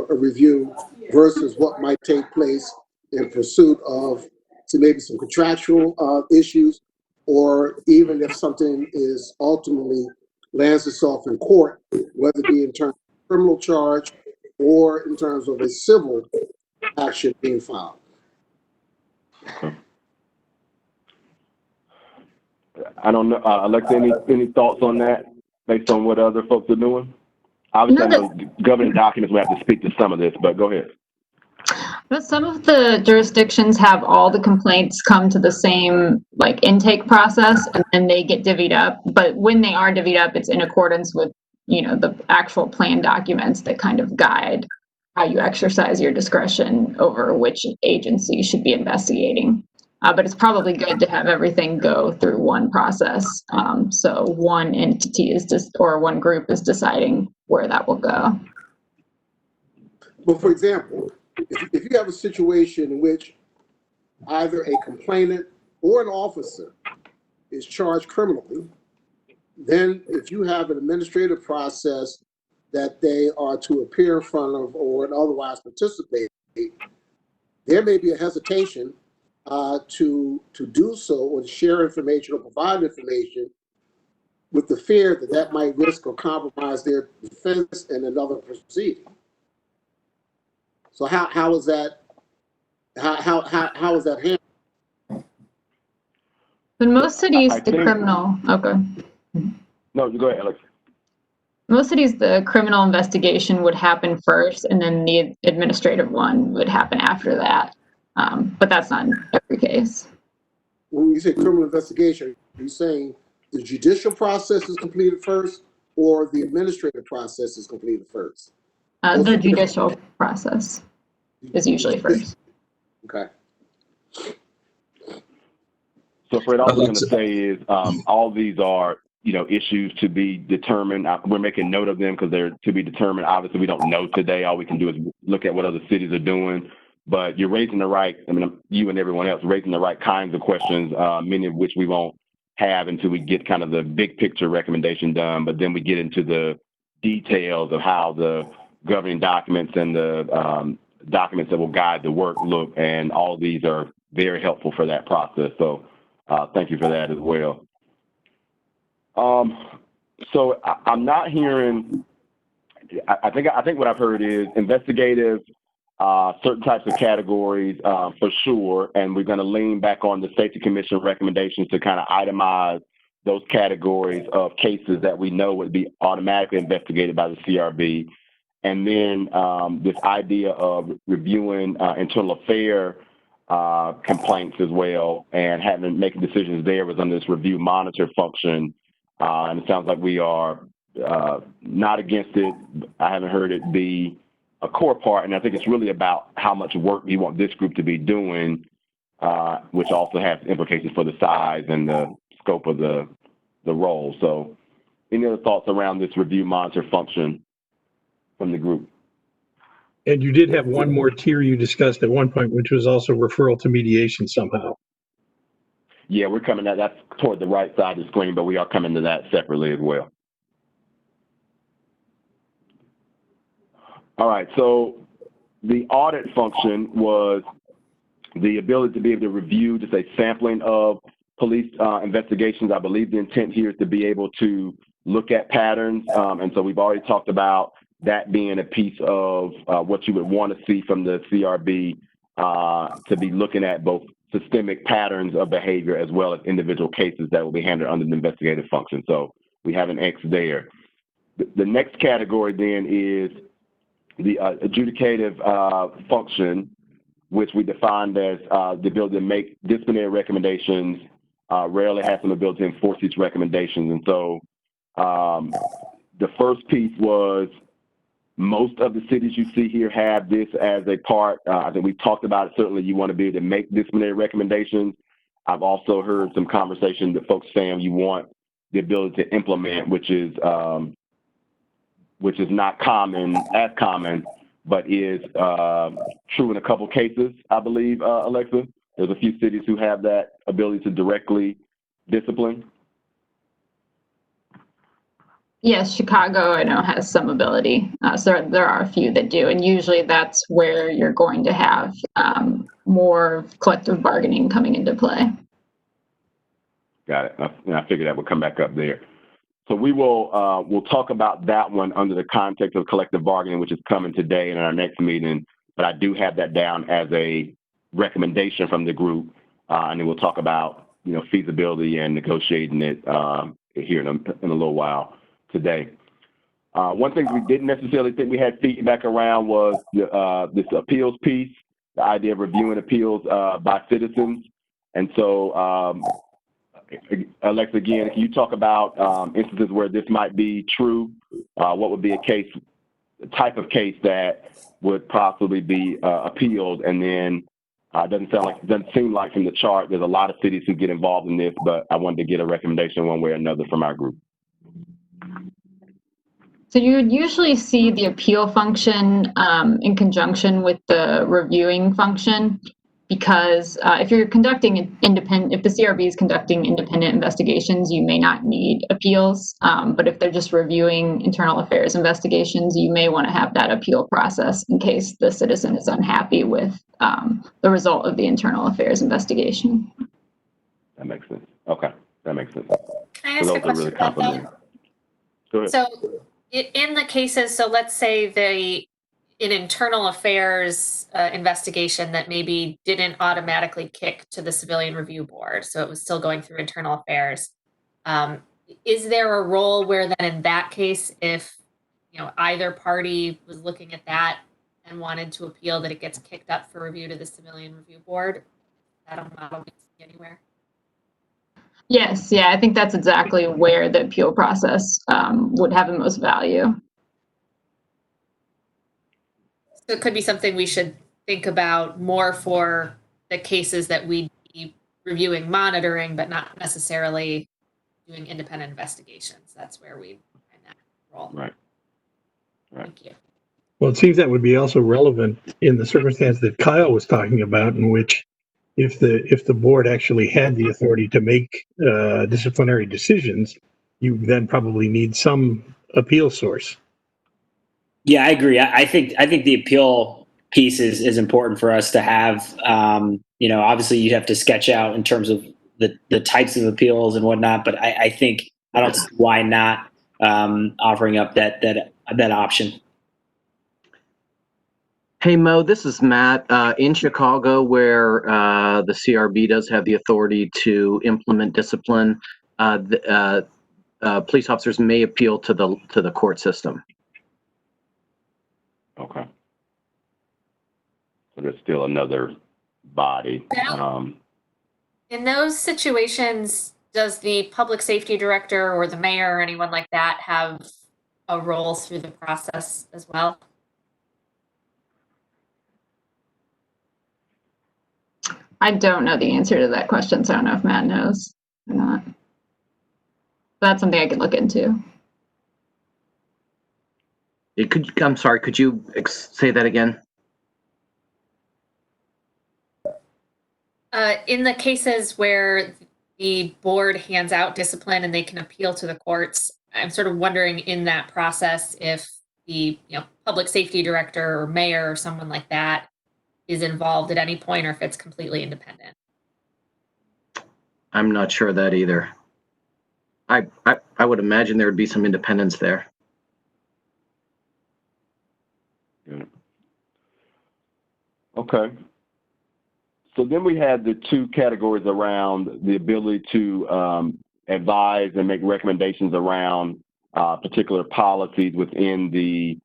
S7: review versus what might take place in pursuit of maybe some contractual issues, or even if something is ultimately lands itself in court, whether it be in terms of criminal charge or in terms of a civil action being filed.
S1: I don't know, Alexa, any thoughts on that based on what other folks are doing? Obviously, I know governing documents, we have to speak to some of this, but go ahead.
S11: But some of the jurisdictions have all the complaints come to the same like intake process, and then they get divvied up. But when they are divvied up, it's in accordance with, you know, the actual plan documents that kind of guide how you exercise your discretion over which agency you should be investigating. But it's probably good to have everything go through one process. So one entity is just, or one group is deciding where that will go.
S7: Well, for example, if you have a situation in which either a complainant or an officer is charged criminally, then if you have an administrative process that they are to appear in front of or otherwise participate, there may be a hesitation to do so or to share information or provide information with the fear that that might risk or compromise their defense in another proceeding. So how is that handled?
S11: In most cities, the criminal, okay.
S1: No, you go ahead, Alex.
S11: Most cities, the criminal investigation would happen first, and then the administrative one would happen after that. But that's not in every case.
S7: When you say criminal investigation, are you saying the judicial process is completed first, or the administrative process is completed first?
S11: The judicial process is usually first.
S7: Okay.
S1: So Fred, all I was going to say is all these are, you know, issues to be determined. We're making note of them because they're to be determined. Obviously, we don't know today. All we can do is look at what other cities are doing. But you're raising the right, I mean, you and everyone else raising the right kinds of questions, many of which we won't have until we get kind of the big picture recommendation done. But then we get into the details of how the governing documents and the documents that will guide the work look. And all of these are very helpful for that process. So thank you for that as well. So I'm not hearing, I think what I've heard is investigative, certain types of categories for sure, and we're going to lean back on the Safety Commission recommendations to kind of itemize those categories of cases that we know would be automatically investigated by the CRB. And then this idea of reviewing internal affair complaints as well, and making decisions there was under this review monitor function. And it sounds like we are not against it. I haven't heard it be a core part, and I think it's really about how much work you want this group to be doing, which also has implications for the size and the scope of the role. So any other thoughts around this review monitor function from the group?
S8: And you did have one more tier you discussed at one point, which was also referral to mediation somehow.
S1: Yeah, we're coming to that's toward the right side of the screen, but we are coming to that separately as well. All right, so the audit function was the ability to be able to review just a sampling of police investigations. I believe the intent here is to be able to look at patterns. And so we've already talked about that being a piece of what you would want to see from the CRB to be looking at both systemic patterns of behavior as well as individual cases that will be handled under the investigative function. So we have an X there. The next category then is the adjudicative function, which we defined as the ability to make disciplinary recommendations, rarely has some ability to enforce these recommendations. And so the first piece was most of the cities you see here have this as a part. I think we've talked about it. Certainly you want to be able to make disciplinary recommendations. I've also heard some conversation that folks saying you want the ability to implement, which is not as common, but is true in a couple cases, I believe, Alexa. There's a few cities who have that ability to directly discipline.
S11: Yes, Chicago, I know, has some ability. So there are a few that do. And usually that's where you're going to have more collective bargaining coming into play.
S1: Got it. I figured that would come back up there. So we will we'll talk about that one under the context of collective bargaining, which is coming today in our next meeting. But I do have that down as a recommendation from the group, and then we'll talk about feasibility and negotiating it here in a little while today. One thing we didn't necessarily think we had feedback around was this appeals piece, the idea of reviewing appeals by citizens, and so. Alexa, again, can you talk about instances where this might be true? What would be a type of case that would possibly be appealed? And then doesn't seem like from the chart there's a lot of cities who get involved in this, but I wanted to get a recommendation one way or another from our group.
S11: So you would usually see the appeal function in conjunction with the reviewing function. Because if you're conducting if the CRB is conducting independent investigations, you may not need appeals. But if they're just reviewing internal affairs investigations, you may want to have that appeal process in case the citizen is unhappy with the result of the internal affairs investigation.
S1: That makes sense. Okay, that makes sense.
S5: Can I ask a question about that?
S1: Go ahead.
S5: So in the cases, so let's say an internal affairs investigation that maybe didn't automatically kick to the civilian review board, so it was still going through internal affairs. Is there a role where then in that case, if either party was looking at that and wanted to appeal, that it gets kicked up for review to the civilian review board? Is that a model we see anywhere?
S11: Yes, yeah, I think that's exactly where the appeal process would have the most value.
S5: So it could be something we should think about more for the cases that we'd be reviewing, monitoring, but not necessarily doing independent investigations. That's where we find that role.
S1: Right.
S5: Thank you.
S8: Well, it seems that would be also relevant in the circumstance that Kyle was talking about, in which if the board actually had the authority to make disciplinary decisions, you then probably need some appeal source.
S6: Yeah, I agree. I think the appeal piece is important for us to have. Obviously you have to sketch out in terms of the types of appeals and whatnot, but I think I don't see why not offering up that option.
S13: Hey Mo, this is Matt. In Chicago, where the CRB does have the authority to implement discipline, police officers may appeal to the court system.
S1: Okay. So there's still another body.
S5: In those situations, does the public safety director or the mayor or anyone like that have a role through the process as well?
S11: I don't know the answer to that question, so I don't know if Matt knows or not. That's something I could look into.
S13: I'm sorry, could you say that again?
S5: In the cases where the board hands out discipline and they can appeal to the courts, I'm sort of wondering in that process if the public safety director or mayor or someone like that is involved at any point, or if it's completely independent.
S13: I'm not sure of that either. I would imagine there would be some independence there.
S1: Yeah. Okay. So then we had the two categories around the ability to advise and make recommendations around particular policies within the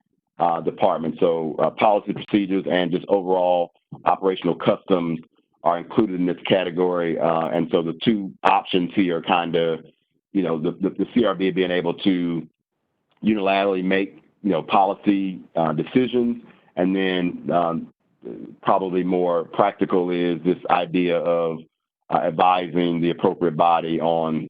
S1: department. So policy procedures and just overall operational customs are included in this category. And so the two options here are kind of, the CRB being able to unilaterally make, policy decisions, and then probably more practical is this idea of advising the appropriate body on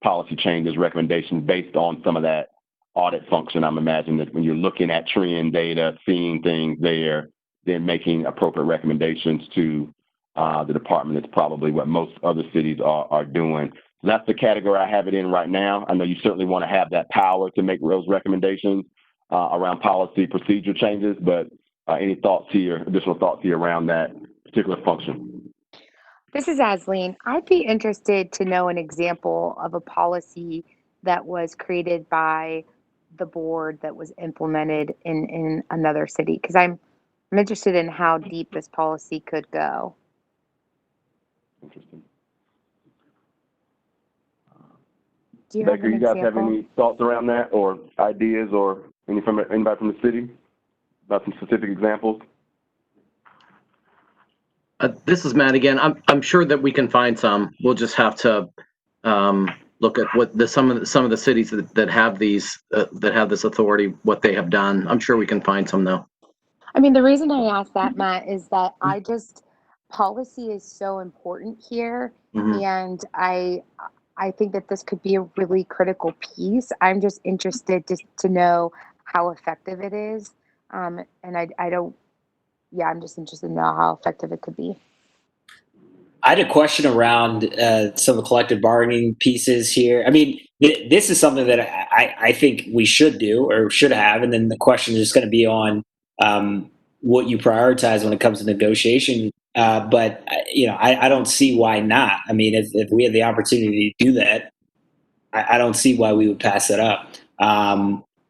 S1: policy changes, recommendations based on some of that audit function. I'm imagining that when you're looking at trend data, seeing things there, then making appropriate recommendations to the department is probably what most other cities are doing. That's the category I have it in right now. I know you certainly want to have that power to make those recommendations around policy procedure changes, but any thoughts here, additional thoughts here around that particular function?
S2: This is Asleen. I'd be interested to know an example of a policy that was created by the board that was implemented in another city, because I'm interested in how deep this policy could go.
S1: Interesting.
S2: Do you have
S1: Baker,
S2: an
S1: you guys have
S2: example?
S1: any thoughts around that or ideas or anybody from the city about some specific examples?
S13: This is Matt again. I'm sure that we can find some. We'll just have to look at what some of the cities that have these that have this authority, what they have done. I'm sure we can find some though.
S2: I mean, the reason I asked that, Matt, is that policy is so important here,
S13: Mhm.
S2: and I think that this could be a really critical piece. I'm just interested to know how effective it is, and I don't. Yeah, I'm just interested to know how effective it could be.
S6: I had a question around some of the collective bargaining pieces here. I mean, this is something that I think we should do or should have, and then the question is going to be on what you prioritize when it comes to negotiation. But I don't see why not. I mean, if we had the opportunity to do that, I don't see why we would pass it up.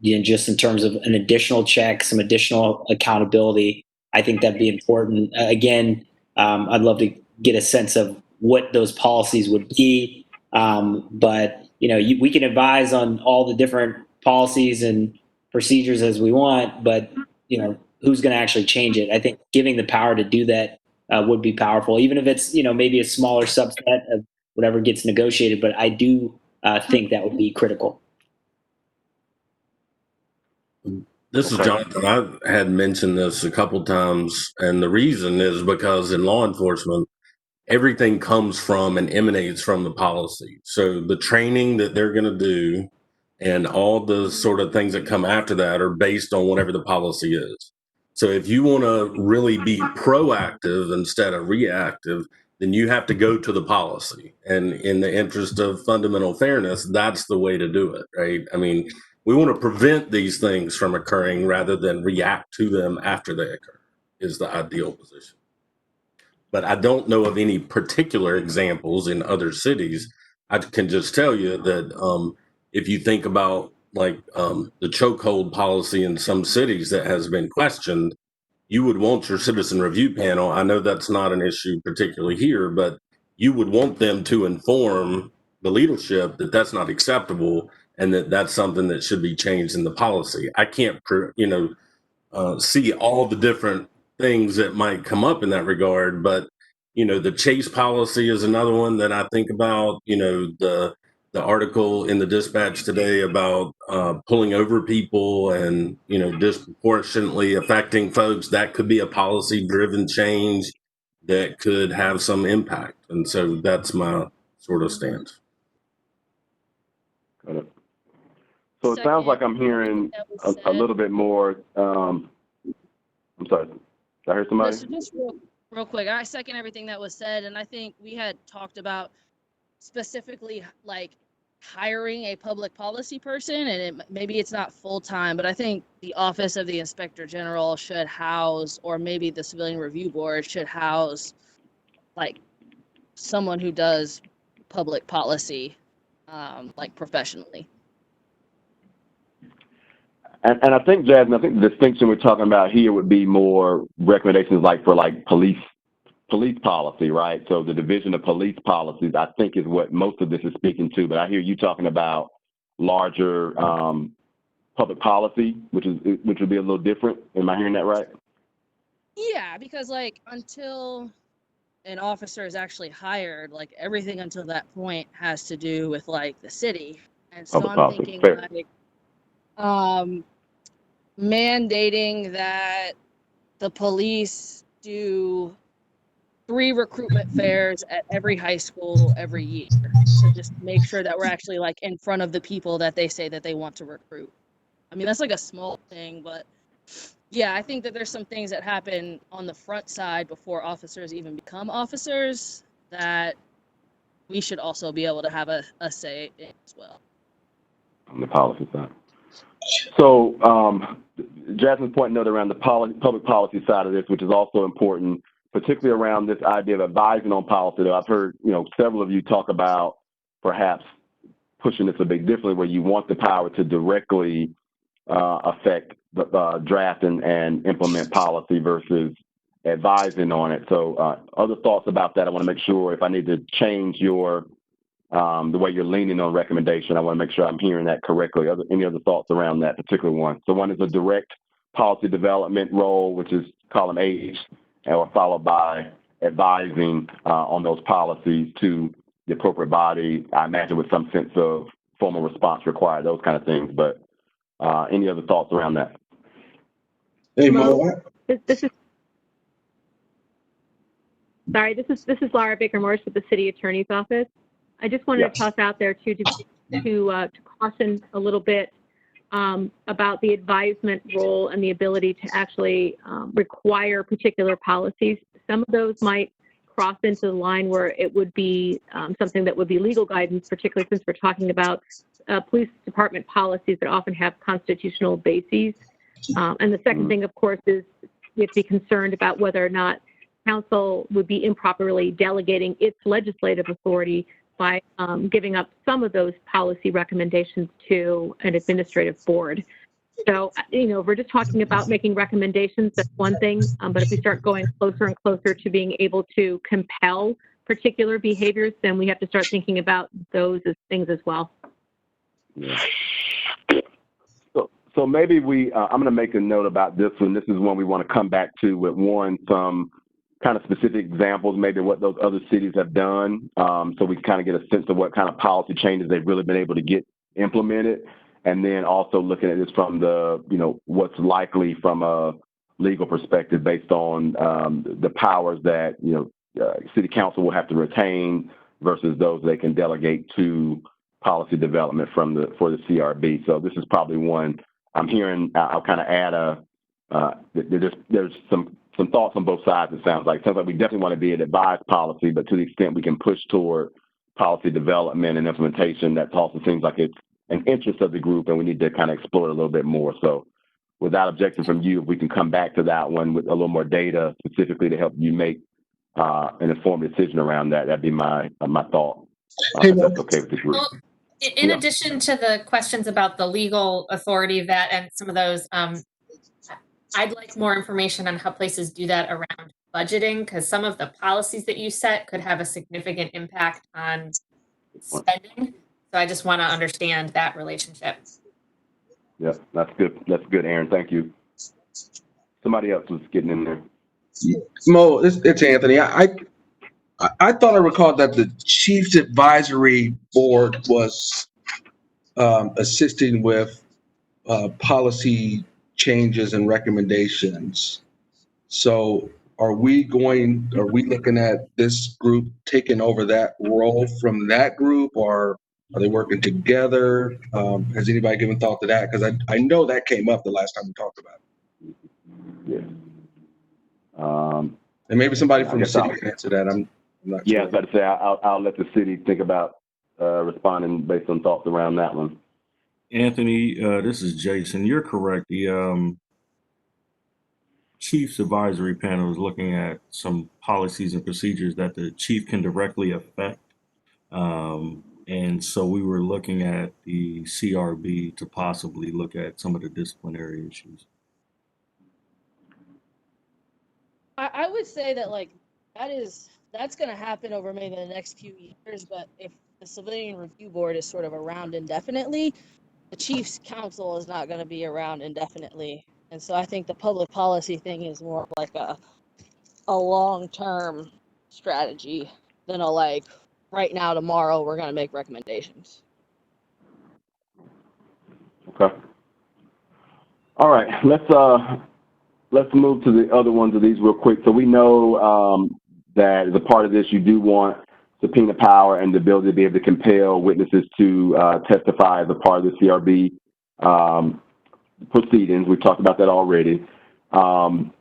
S6: Just in terms of an additional check, some additional accountability, I think that'd be important. Again, I'd love to get a sense of what those policies would be. But we can advise on all the different policies and procedures as we want, but who's going to actually change it? I think giving the power to do that would be powerful, even if it's maybe a smaller subset of whatever gets negotiated. But I do think that would be critical.
S9: This is Jonathan. I had mentioned this a couple times, and the reason is because in law enforcement, everything comes from and emanates from the policy. So the training that they're going to do and all the sort of things that come after that are based on whatever the policy is. So if you want to really be proactive instead of reactive, then you have to go to the policy. And in the interest of fundamental fairness, that's the way to do it, right? I mean, we want to prevent these things from occurring rather than react to them after they occur, is the ideal position. But I don't know of any particular examples in other cities. I can just tell you that if you think about like the chokehold policy in some cities that has been questioned, you would want your citizen review panel. I know that's not an issue particularly here, but you would want them to inform the leadership that that's not acceptable and that that's something that should be changed in the policy. I can't, see all the different things that might come up in that regard, but the chase policy is another one that I think about. The article in the Dispatch today about pulling over people and disproportionately affecting folks, that could be a policy driven change that could have some impact, and so that's my sort of stance.
S1: Got it. So it sounds like I'm hearing a little bit more. I'm sorry, did I hear somebody?
S10: So just real quick, I second everything that was said, and I think we had talked about specifically like hiring a public policy person, and maybe it's not full time, but I think the Office of the Inspector General should house, or maybe the Civilian Review Board should house, like someone who does public policy, like professionally.
S1: And I think, Jasmine, I think the distinction we're talking about here would be more recommendations like for like police policy, right? So the division of police policies, I think, is what most of this is speaking to. But I hear you talking about larger public policy, which would be a little different. Am I hearing that right?
S10: Yeah, because like until an officer is actually hired, like everything until that point has to do with like the city. And so
S1: Public
S10: I'm
S1: policy.
S10: thinking
S1: Fair.
S10: like mandating that the police do 3 recruitment fairs at every high school every year to just make sure that we're actually like in front of the people that they say that they want to recruit. I mean, that's like a small thing, but yeah, I think that there's some things that happen on the front side before officers even become officers that we should also be able to have a say in as well.
S1: On the policy side. So Jasmine's pointing note around the public policy side of this, which is also important, particularly around this idea of advising on policy. Though I've heard, several of you talk about perhaps pushing this a bit differently, where you want the power to directly affect the draft and implement policy versus advising on it. So other thoughts about that? I want to make sure if I need to change your the way you're leaning on recommendation, I want to make sure I'm hearing that correctly. Any other thoughts around that particular one? So one is a direct policy development role, which is column H, or followed by advising on those policies to the appropriate body, I imagine with some sense of formal response required, those kind of things. But any other thoughts around that?
S12: Hey,
S14: Mo, this is sorry. This is Laura Baker Morris with the City Attorney's Office. I just wanted to toss out there too to caution a little bit about the advisement role and the ability to actually require particular policies. Some of those might cross into the line where it would be something that would be legal guidance, particularly since we're talking about police department policies that often have constitutional bases. And the second thing, of course, is we have to be concerned about whether or not council would be improperly delegating its legislative authority by giving up some of those policy recommendations to an administrative board. So, if we're just talking about making recommendations, that's one thing. But if we start going closer and closer to being able to compel particular behaviors, then we have to start thinking about those as things as well.
S1: Yeah. So maybe I'm going to make a note about this one. This is one we want to come back to with some kind of specific examples, maybe what those other cities have done, so we can kind of get a sense of what kind of policy changes they've really been able to get implemented. And then also looking at this from the, what's likely from a legal perspective based on the powers that, city council will have to retain versus those they can delegate to policy development for the CRB. So this is probably one I'm hearing. I'll kind of add there's some thoughts on both sides. It sounds like we definitely want to be an advised policy, but to the extent we can push toward policy development and implementation, that also seems like it's an interest of the group, and we need to kind of explore it a little bit more. So without objection from you, if we can come back to that one with a little more data specifically to help you make an informed decision around that, that'd be my thought. If that's okay with the group.
S5: Well, in addition to the questions about the legal authority of that and some of those, I'd like more information on how places do that around budgeting, because some of the policies that you set could have a significant impact on spending. So I just want to understand that relationship.
S1: Yeah, that's good. That's good, Aaron. Thank you. Somebody else was getting in there.
S12: Mo, it's Anthony. I thought I recalled that the Chiefs Advisory Board was assisting with policy changes and recommendations. So are we looking at this group taking over that role from that group, or are they working together? Has anybody given thought to that? Because I know that came up the last time we talked about it.
S1: Yeah.
S12: And maybe somebody from the city can answer that. I'm not sure.
S1: Yeah, I was about to say I'll let the city think about responding based on thoughts around that one.
S15: Anthony, this is Jason. You're correct. The Chief's Advisory Panel is looking at some policies and procedures that the chief can directly affect. And so we were looking at the CRB to possibly look at some of the disciplinary issues.
S10: I would say that that's going to happen over maybe the next few years, but if the Civilian Review Board is sort of around indefinitely, the Chiefs Council is not going to be around indefinitely. And so I think the public policy thing is more like a long-term strategy than right now, tomorrow, we're going to make recommendations.
S1: Okay. All right. Let's move to the other ones of these real quick. So we know that as a part of this, you do want subpoena power and the ability to be able to compel witnesses to testify as a part of the CRB proceedings. We've talked about that already. The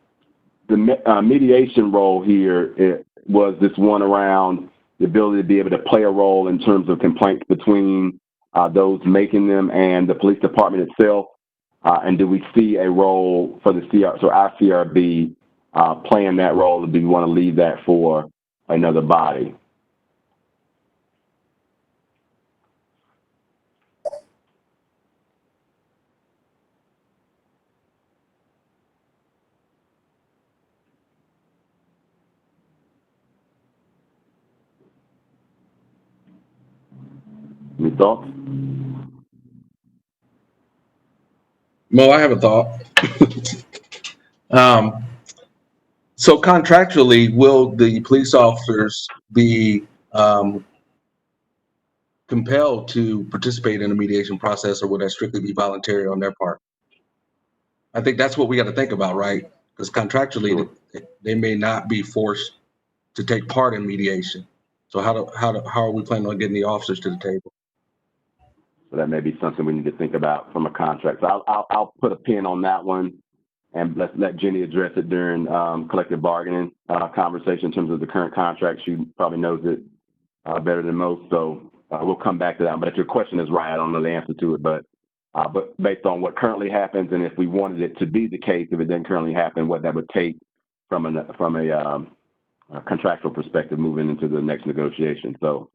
S1: mediation role here was this one around the ability to be able to play a role in terms of complaints between those making them and the police department itself? And do we see a role for our CRB playing that role, or do we want to leave that for another body? Any thoughts?
S12: Mo, I have a thought. So contractually, will the police officers be compelled to participate in a mediation process, or would that strictly be voluntary on their part? I think that's what we got to think about, right? Because contractually, they may not be forced to take part in mediation. So how are we planning on getting the officers to the table?
S1: So that may be something we need to think about from a contract. So I'll put a pin on that one, and let's let Jenny address it during collective bargaining conversation in terms of the current contract. She probably knows it better than most, so we'll come back to that. But if your question is right, I don't know the answer to it, but based on what currently happens, and if we wanted it to be the case, if it didn't currently happen, what that would take from a contractual perspective moving into the next negotiation. So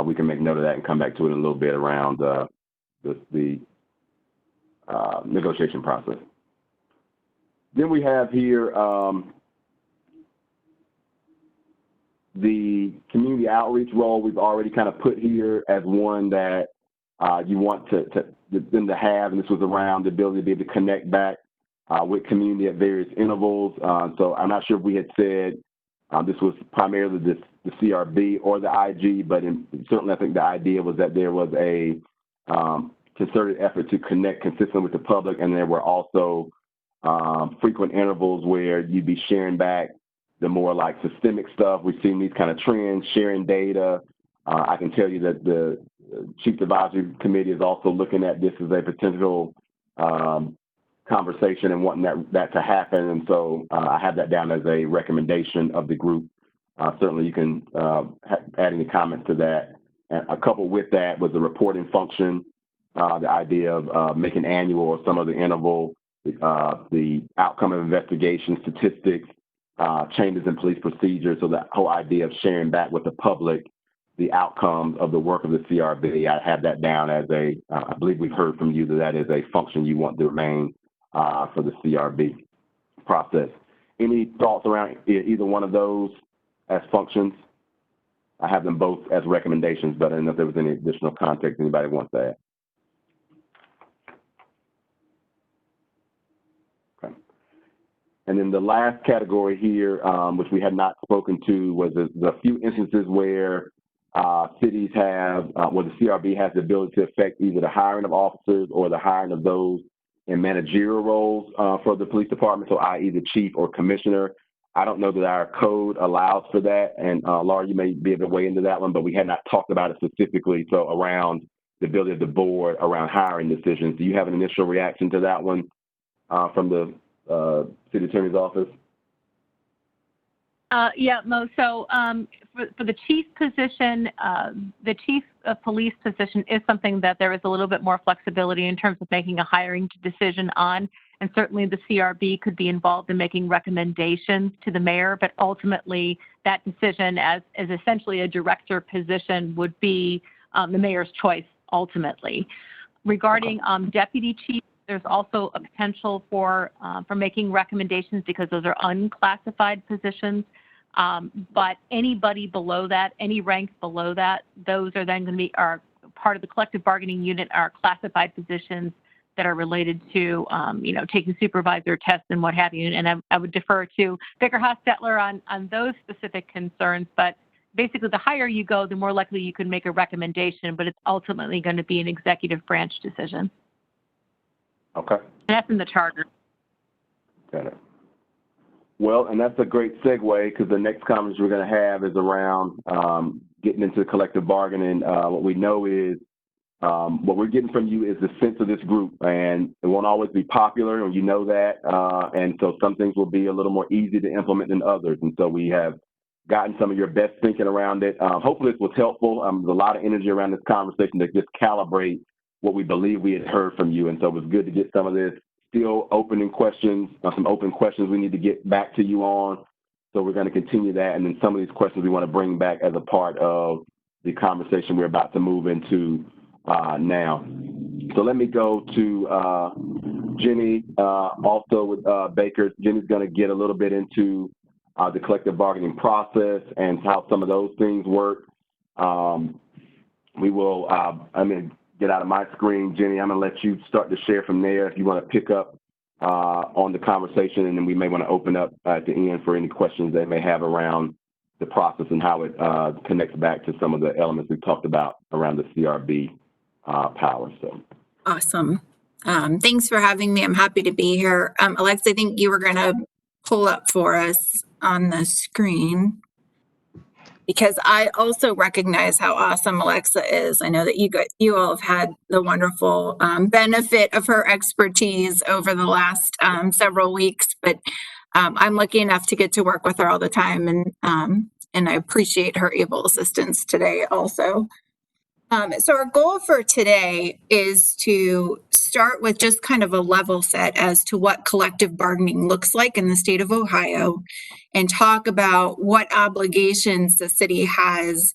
S1: we can make note of that and come back to it in a little bit around the negotiation process. Then we have here the community outreach role. We've already kind of put here as one that you want them to have, and this was around the ability to be able to connect back with community at various intervals. So I'm not sure if we had said this was primarily the CRB or the IG, but certainly I think the idea was that there was a concerted effort to connect consistently with the public, and there were also frequent intervals where you'd be sharing back the more like systemic stuff. We've seen these kind of trends, sharing data. I can tell you that the Chief Advisory Committee is also looking at this as a potential conversation and wanting that to happen. And so I have that down as a recommendation of the group. Certainly you can add any comments to that. And coupled with that was the reporting function, the idea of making annual or some other interval, the outcome of investigation statistics, changes in police procedure. So that whole idea of sharing back with the public the outcomes of the work of the CRB, I have that down as I believe we've heard from you that is a function you want to remain for the CRB process. Any thoughts around either one of those as functions? I have them both as recommendations, but I don't know if there was any additional context anybody wants to add. Okay. And then the last category here, which we had not spoken to, was the few instances where cities have, where the CRB has the ability to affect either the hiring of officers or the hiring of those in managerial roles for the police department, so i.e. the chief or commissioner. I don't know that our code allows for that, and Laura, you may be able to weigh into that one, but we had not talked about it specifically, so around the ability of the board around hiring decisions. Do you have an initial reaction to that one from the city attorney's office?
S14: Yeah, Mo. So for the chief position, the chief of police position is something that there is a little bit more flexibility in terms of making a hiring decision on. And certainly the CRB could be involved in making recommendations to the mayor, but ultimately that decision as essentially a director position would be the mayor's choice ultimately. Regarding deputy chief, there's also a potential for making recommendations because those are unclassified positions. But anybody below that, any rank below that, those are then going to be part of the collective bargaining unit, are classified positions that are related to, taking supervisor tests and what have you. And I would defer to Vicar Hostetler on those specific concerns. But basically, the higher you go, the more likely you can make a recommendation, but it's ultimately going to be an executive branch decision.
S1: Okay.
S14: And that's in the charter.
S1: Got it. Well, and that's a great segue because the next conference we're going to have is around getting into collective bargaining. What we know is what we're getting from you is the sense of this group, and it won't always be popular, and you know that. And so some things will be a little more easy to implement than others. And so we have gotten some of your best thinking around it. Hopefully this was helpful. There's a lot of energy around this conversation to just calibrate what we believe we had heard from you. And so it was good to get some of this. Still opening questions, some open questions we need to get back to you on. So we're going to continue that. And then some of these questions we want to bring back as a part of the conversation we're about to move into now. So let me go to Jenny, also with Baker. Jenny's going to get a little bit into the collective bargaining process and how some of those things work. We will, I'm going to get out of my screen. Jenny, I'm going to let you start to share from there if you want to pick up on the conversation, and then we may want to open up at the end for any questions they may have around the process and how it connects back to some of the elements we talked about around the CRB power. So.
S16: Awesome. Thanks for having me. I'm happy to be here. Alexa, I think you were going to pull up for us on the screen, because I also recognize how awesome Alexa is. I know that you all have had the wonderful benefit of her expertise over the last several weeks, but I'm lucky enough to get to work with her all the time, and I appreciate her able assistance today also. So our goal for today is to start with just kind of a level set as to what collective bargaining looks like in the state of Ohio, and talk about what obligations the city has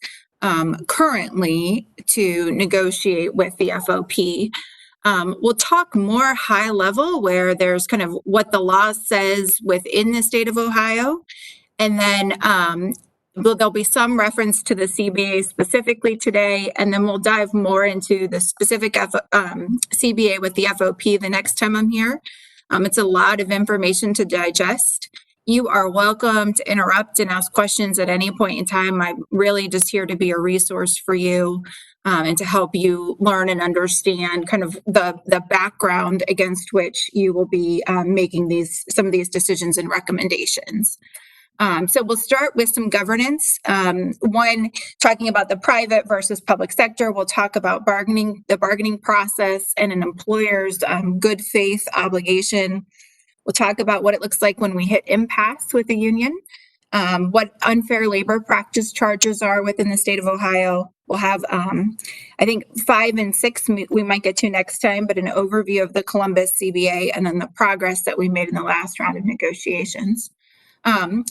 S16: currently to negotiate with the FOP. We'll talk more high level, where there's kind of what the law says within the state of Ohio, and then there'll be some reference to the CBA specifically today, and then we'll dive more into the specific CBA with the FOP the next time I'm here. It's a lot of information to digest. You are welcome to interrupt and ask questions at any point in time. I'm really just here to be a resource for you and to help you learn and understand kind of the background against which you will be making some of these decisions and recommendations. So we'll start with some governance. One, talking about the private versus public sector. We'll talk about the bargaining process and an employer's good faith obligation. We'll talk about what it looks like when we hit impasse with the union, what unfair labor practice charges are within the state of Ohio. We'll have, I think 5 and 6 we might get to next time, but an overview of the Columbus CBA and then the progress that we made in the last round of negotiations.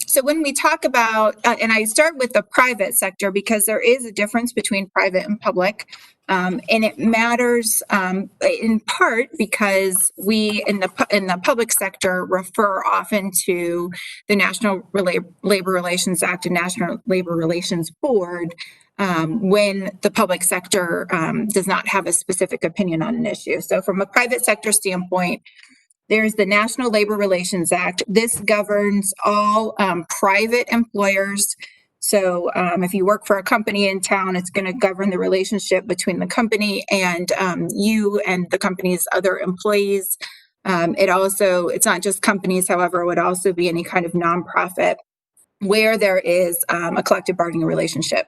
S16: So when we talk about, and I start with the private sector because there is a difference between private and public, and it matters in part because we in the public sector refer often to the National Labor Relations Act and National Labor Relations Board when the public sector does not have a specific opinion on an issue. So from a private sector standpoint, there's the National Labor Relations Act. This governs all private employers. So if you work for a company in town, it's going to govern the relationship between the company and you and the company's other employees. It's not just companies, however, it would also be any kind of nonprofit where there is a collective bargaining relationship.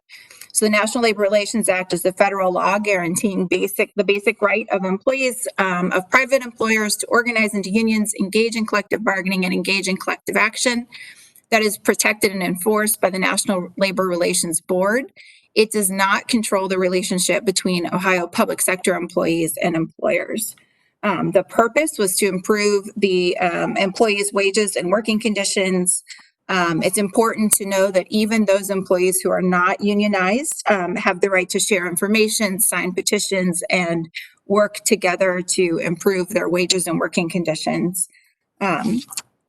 S16: So the National Labor Relations Act is the federal law guaranteeing the basic right of employees of private employers to organize into unions, engage in collective bargaining, and engage in collective action. That is protected and enforced by the National Labor Relations Board. It does not control the relationship between Ohio public sector employees and employers. The purpose was to improve the employees' wages and working conditions. It's important to know that even those employees who are not unionized have the right to share information, sign petitions, and work together to improve their wages and working conditions.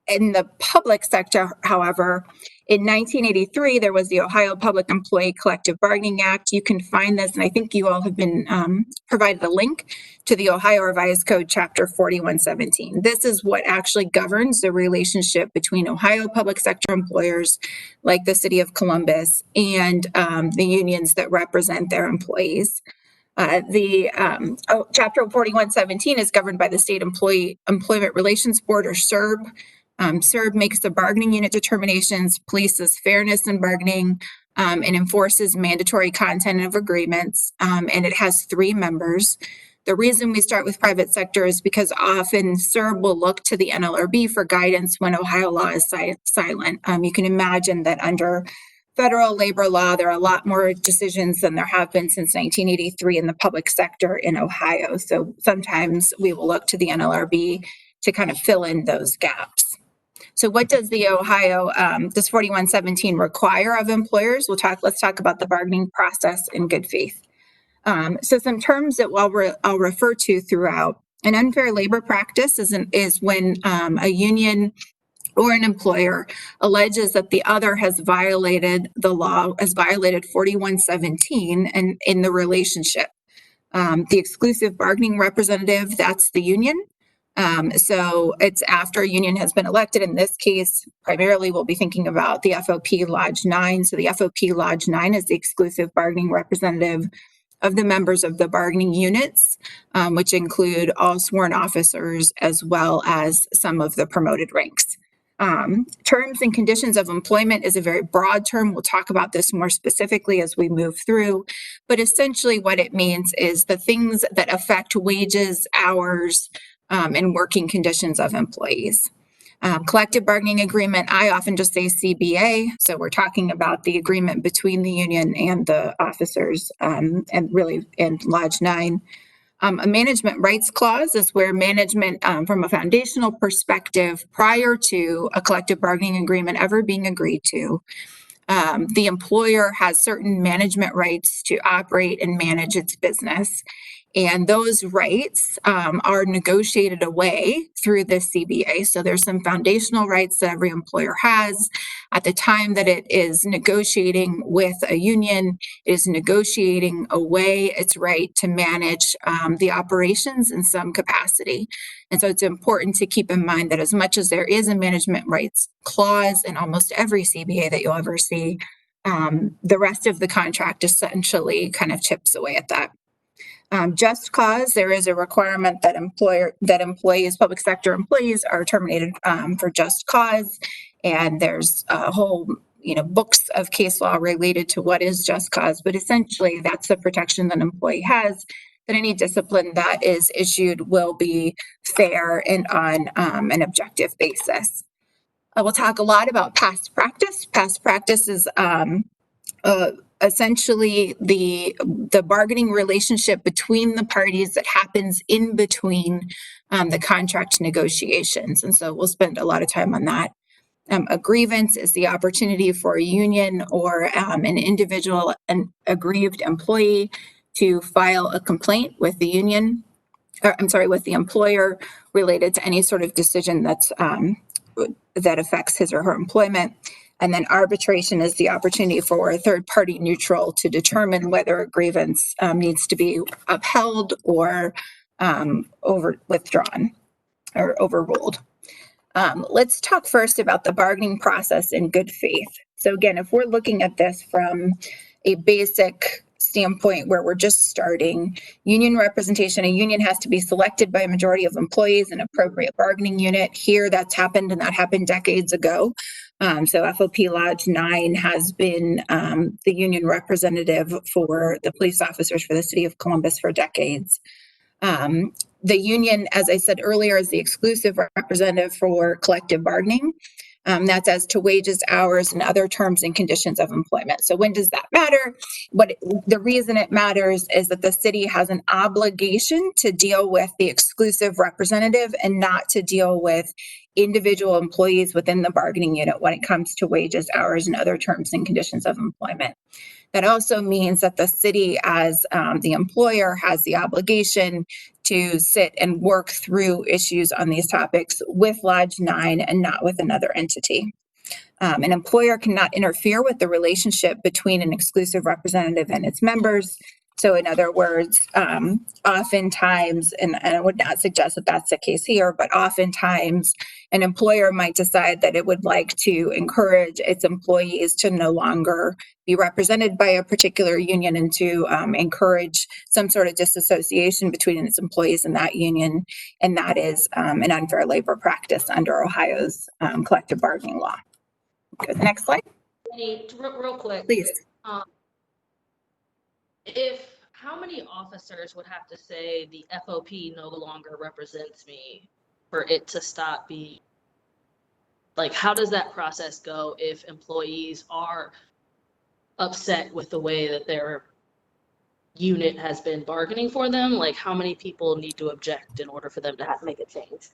S16: In the public sector, however, in 1983, there was the Ohio Public Employee Collective Bargaining Act. You can find this, and I think you all have been provided a link to the Ohio Revised Code, Chapter 4117. This is what actually governs the relationship between Ohio public sector employers, like the City of Columbus, and the unions that represent their employees. Chapter 4117 is governed by the State Employment Relations Board, or SERB. SERB makes the bargaining unit determinations, polices fairness in bargaining, and enforces mandatory content of agreements, and it has 3 members. The reason we start with private sector is because often SERB will look to the NLRB for guidance when Ohio law is silent. You can imagine that under federal labor law, there are a lot more decisions than there have been since 1983 in the public sector in Ohio. So sometimes we will look to the NLRB to kind of fill in those gaps. So what does the Ohio, does 4117 require of employers? Let's talk about the bargaining process in good faith. So some terms that I'll refer to throughout. An unfair labor practice is when a union or an employer alleges that the other has violated the law, has violated 4117 and in the relationship. The exclusive bargaining representative, that's the union. So it's after a union has been elected. In this case, primarily we'll be thinking about the FOP Lodge 9. So the FOP Lodge 9 is the exclusive bargaining representative of the members of the bargaining units, which include all sworn officers as well as some of the promoted ranks. Terms and conditions of employment is a very broad term. We'll talk about this more specifically as we move through, but essentially what it means is the things that affect wages, hours, and working conditions of employees. Collective bargaining agreement, I often just say CBA. So we're talking about the agreement between the union and the officers and Lodge 9. A management rights clause is where management, from a foundational perspective, prior to a collective bargaining agreement ever being agreed to, the employer has certain management rights to operate and manage its business. And those rights are negotiated away through the CBA. So there's some foundational rights that every employer has. At the time that it is negotiating with a union, it is negotiating away its right to manage the operations in some capacity. And so it's important to keep in mind that as much as there is a management rights clause in almost every CBA that you'll ever see, the rest of the contract essentially kind of chips away at that. Just cause, there is a requirement that employees, public sector employees, are terminated for just cause, and there's a whole books of case law related to what is just cause, but essentially that's the protection that an employee has, that any discipline that is issued will be fair and on an objective basis. I will talk a lot about past practice. Past practice is essentially the bargaining relationship between the parties that happens in between the contract negotiations. And so we'll spend a lot of time on that. A grievance is the opportunity for a union or an individual, an aggrieved employee, to file a complaint with the union, with the employer related to any sort of decision that affects his or her employment. And then arbitration is the opportunity for a third party neutral to determine whether a grievance needs to be upheld or withdrawn or overruled. Let's talk first about the bargaining process in good faith. So again, if we're looking at this from a basic standpoint where we're just starting, union representation, a union has to be selected by a majority of employees in appropriate bargaining unit. Here that's happened, and that happened decades ago. So FOP Lodge 9 has been the union representative for the police officers for the city of Columbus for decades. The union, as I said earlier, is the exclusive representative for collective bargaining. That's as to wages, hours, and other terms and conditions of employment. So when does that matter? The reason it matters is that the city has an obligation to deal with the exclusive representative and not to deal with individual employees within the bargaining unit when it comes to wages, hours, and other terms and conditions of employment. That also means that the city, as the employer, has the obligation to sit and work through issues on these topics with Lodge 9 and not with another entity. An employer cannot interfere with the relationship between an exclusive representative and its members. So in other words, oftentimes, and I would not suggest that that's the case here, but oftentimes an employer might decide that it would like to encourage its employees to no longer be represented by a particular union and to encourage some sort of disassociation between its employees and that union. And that is an unfair labor practice under Ohio's collective bargaining law. Go to the next slide.
S10: Real quick.
S16: Please.
S10: How many officers would have to say the FOP no longer represents me for it to stop being, like, how does that process go if employees are upset with the way that their unit has been bargaining for them? Like, how many people need to object in order for them to have to make a change?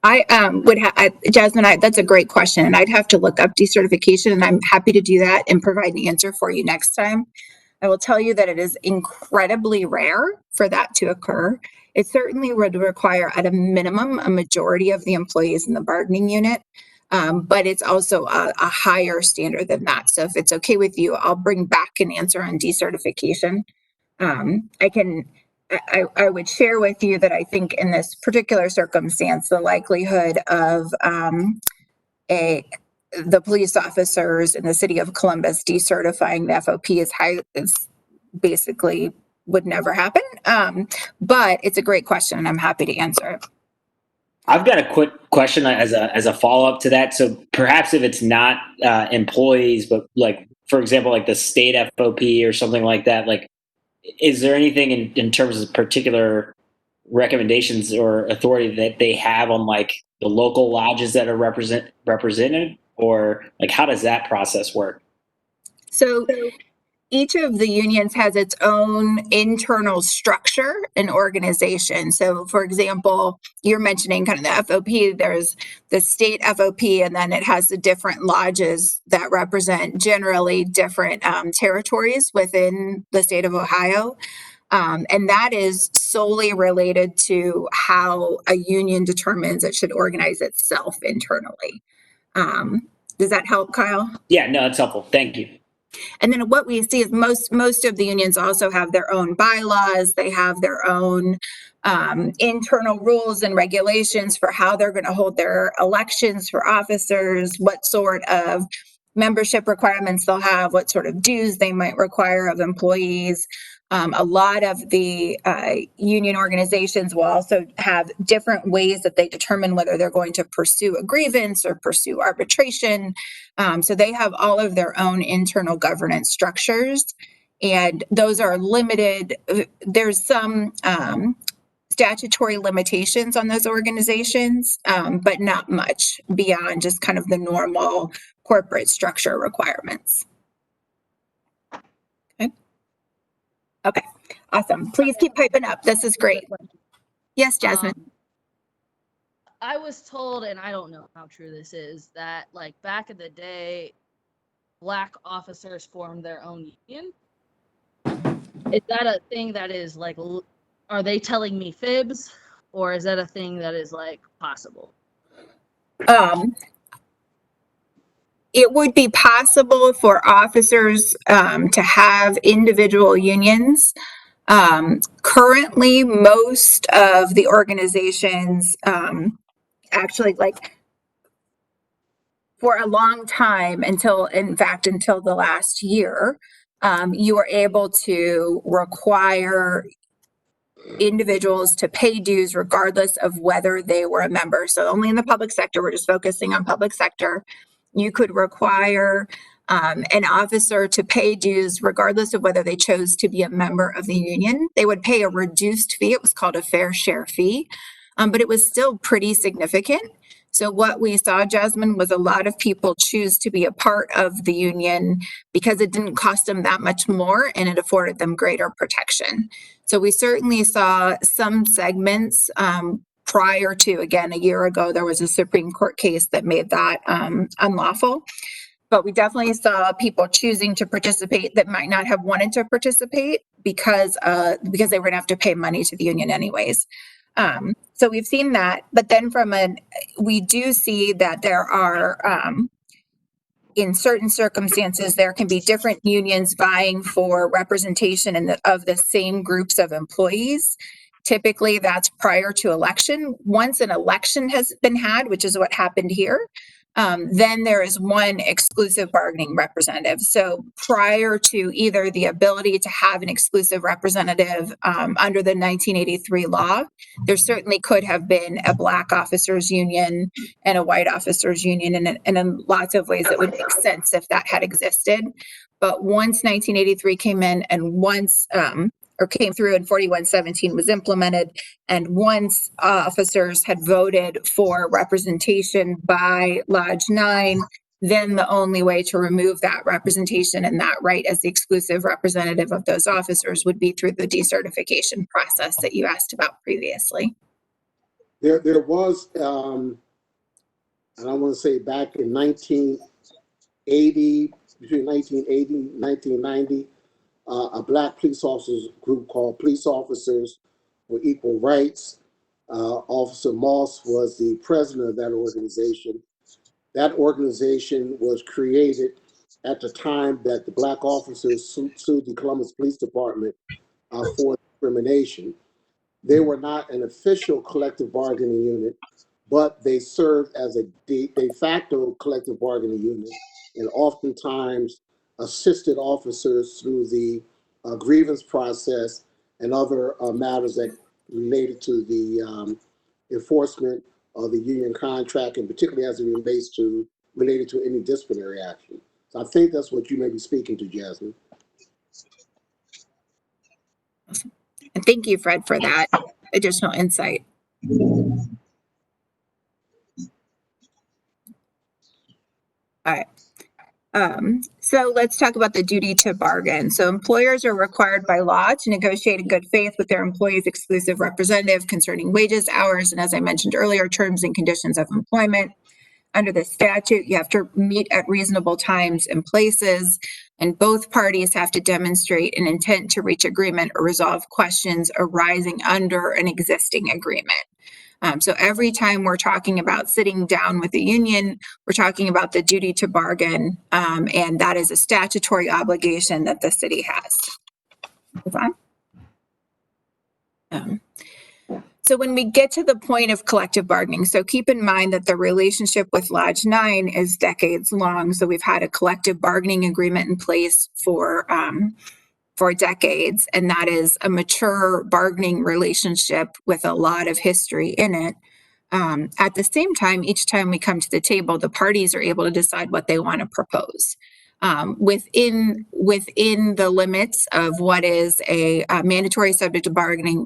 S16: I would have, Jasmine, that's a great question. And I'd have to look up decertification, and I'm happy to do that and provide an answer for you next time. I will tell you that it is incredibly rare for that to occur. It certainly would require, at a minimum, a majority of the employees in the bargaining unit. But it's also a higher standard than that. So if it's okay with you, I'll bring back an answer on decertification. I would share with you that I think in this particular circumstance, the likelihood of the police officers in the city of Columbus decertifying the FOP is high, is basically would never happen. But it's a great question, and I'm happy to answer it.
S6: I've got a quick question as a follow-up to that. So perhaps if it's not employees, but like, for example, like the state FOP or something like that, like, is there anything in terms of particular recommendations or authority that they have on like the local lodges that are represented, or like how does that process work?
S16: So each of the unions has its own internal structure and organization. So for example, you're mentioning kind of the FOP, there's the state FOP, and then it has the different lodges that represent generally different territories within the state of Ohio. And that is solely related to how a union determines it should organize itself internally. Does that help, Kyle?
S6: Yeah, no, that's helpful. Thank you.
S16: And then what we see is most of the unions also have their own bylaws. They have their own internal rules and regulations for how they're going to hold their elections for officers, what sort of membership requirements they'll have, what sort of dues they might require of employees. A lot of the union organizations will also have different ways that they determine whether they're going to pursue a grievance or pursue arbitration. So they have all of their own internal governance structures, and those are limited. There's some statutory limitations on those organizations, but not much beyond just kind of the normal corporate structure requirements. Okay, awesome. Please keep piping up. This is great. Yes, Jasmine.
S10: I was told, and I don't know how true this is, that like back in the day, Black officers formed their own union. Is that a thing that is like, are they telling me fibs, or is that a thing that is like possible?
S16: It would be possible for officers to have individual unions. Currently, most of the organizations actually, like, for a long time, until the last year, you were able to require individuals to pay dues regardless of whether they were a member. So only in the public sector, we're just focusing on public sector. You could require an officer to pay dues regardless of whether they chose to be a member of the union. They would pay a reduced fee. It was called a fair share fee, but it was still pretty significant. So what we saw, Jasmine, was a lot of people choose to be a part of the union because it didn't cost them that much more and it afforded them greater protection. So we certainly saw some segments prior to, again, a year ago, there was a Supreme Court case that made that unlawful. But we definitely saw people choosing to participate that might not have wanted to participate because they were going to have to pay money to the union anyways. So we've seen that, but then we do see that there are, in certain circumstances, there can be different unions vying for representation of the same groups of employees. Typically, that's prior to election. Once an election has been had, which is what happened here, then there is one exclusive bargaining representative. So prior to either the ability to have an exclusive representative under the 1983 law, there certainly could have been a Black officers union and a white officers union, and in lots of ways it would make sense if that had existed. But once 1983 came in and came through and 4117 was implemented, and once officers had voted for representation by Lodge 9 then the only way to remove that representation and that right as the exclusive representative of those officers would be through the decertification process that you asked about previously.
S7: There was, and I want to say back in 1980, between 1980 and 1990, a Black police officers group called Police Officers for Equal Rights. Officer Moss was the president of that organization. That organization was created at the time that the Black officers sued the Columbus Police Department for discrimination. They were not an official collective bargaining unit, but they served as a de facto collective bargaining unit and oftentimes assisted officers through the grievance process and other matters that related to the enforcement of the union contract, and particularly as it related to any disciplinary action. So I think that's what you may be speaking to, Jasmine.
S16: And thank you, Fred, for that additional insight. All right. So let's talk about the duty to bargain. So employers are required by law to negotiate in good faith with their employees' exclusive representative concerning wages, hours, and as I mentioned earlier, terms and conditions of employment. Under the statute, you have to meet at reasonable times and places, and both parties have to demonstrate an intent to reach agreement or resolve questions arising under an existing agreement. So every time we're talking about sitting down with the union, we're talking about the duty to bargain, and that is a statutory obligation that the city has. Move on. So when we get to the point of collective bargaining, so keep in mind that the relationship with Lodge 9 is decades long. So we've had a collective bargaining agreement in place for decades, and that is a mature bargaining relationship with a lot of history in it. At the same time, each time we come to the table, the parties are able to decide what they want to propose. Within the limits of what is a mandatory subject to bargaining,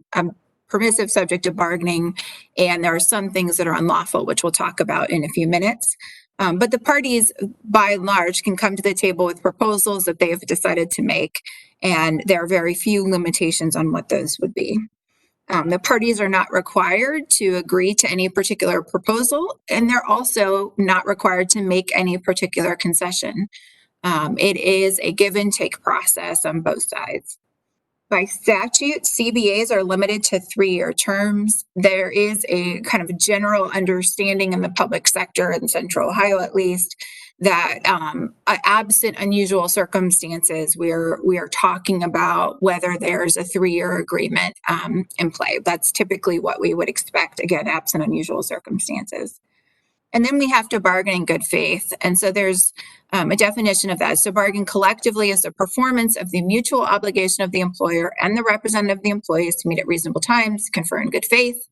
S16: permissive subject to bargaining, and there are some things that are unlawful, which we'll talk about in a few minutes. But the parties, by and large, can come to the table with proposals that they have decided to make, and there are very few limitations on what those would be. The parties are not required to agree to any particular proposal, and they're also not required to make any particular concession. It is a give and take process on both sides. By statute, CBAs are limited to 3-year terms. There is a kind of general understanding in the public sector, in Central Ohio at least, that absent unusual circumstances, we are talking about whether there's a 3-year agreement in play. That's typically what we would expect, again, absent unusual circumstances. And then we have to bargain in good faith. And so there's a definition of that. So bargain collectively is the performance of the mutual obligation of the employer and the representative of the employees to meet at reasonable times, confer in good faith.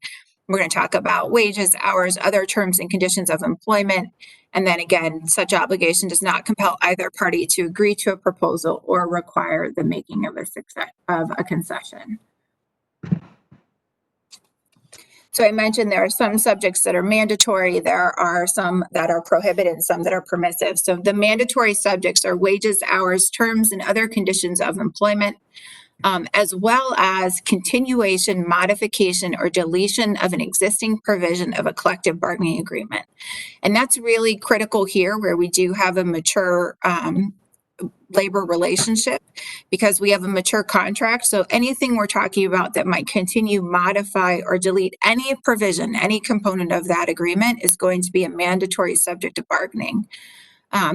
S16: We're going to talk about wages, hours, other terms and conditions of employment. And then again, such obligation does not compel either party to agree to a proposal or require the making of a concession. So I mentioned there are some subjects that are mandatory, there are some that are prohibited, and some that are permissive. So the mandatory subjects are wages, hours, terms, and other conditions of employment, as well as continuation, modification, or deletion of an existing provision of a collective bargaining agreement. And that's really critical here, where we do have a mature labor relationship, because we have a mature contract. So anything we're talking about that might continue, modify, or delete any provision, any component of that agreement is going to be a mandatory subject of bargaining.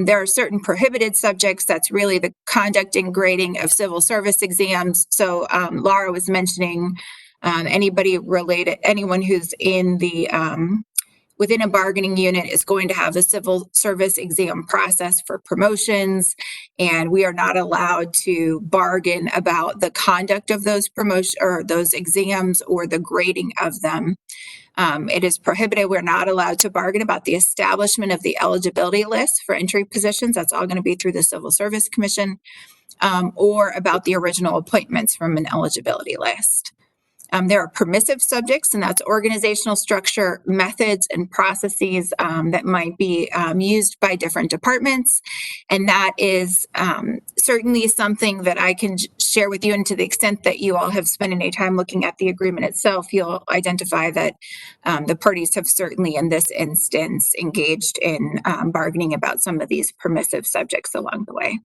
S16: There are certain prohibited subjects. That's really the conduct and grading of civil service exams. So Laura was mentioning anyone who's in the within a bargaining unit is going to have a civil service exam process for promotions, and we are not allowed to bargain about the conduct of those those exams or the grading of them. It is prohibited. We're not allowed to bargain about the establishment of the eligibility list for entry positions. That's all going to be through the Civil Service Commission, or about the original appointments from an eligibility list. There are permissive subjects, and that's organizational structure, methods, and processes that might be used by different departments. And that is certainly something that I can share with you. And to the extent that you all have spent any time looking at the agreement itself, you'll identify that the parties have certainly in this instance engaged in bargaining about some of these permissive subjects along the way.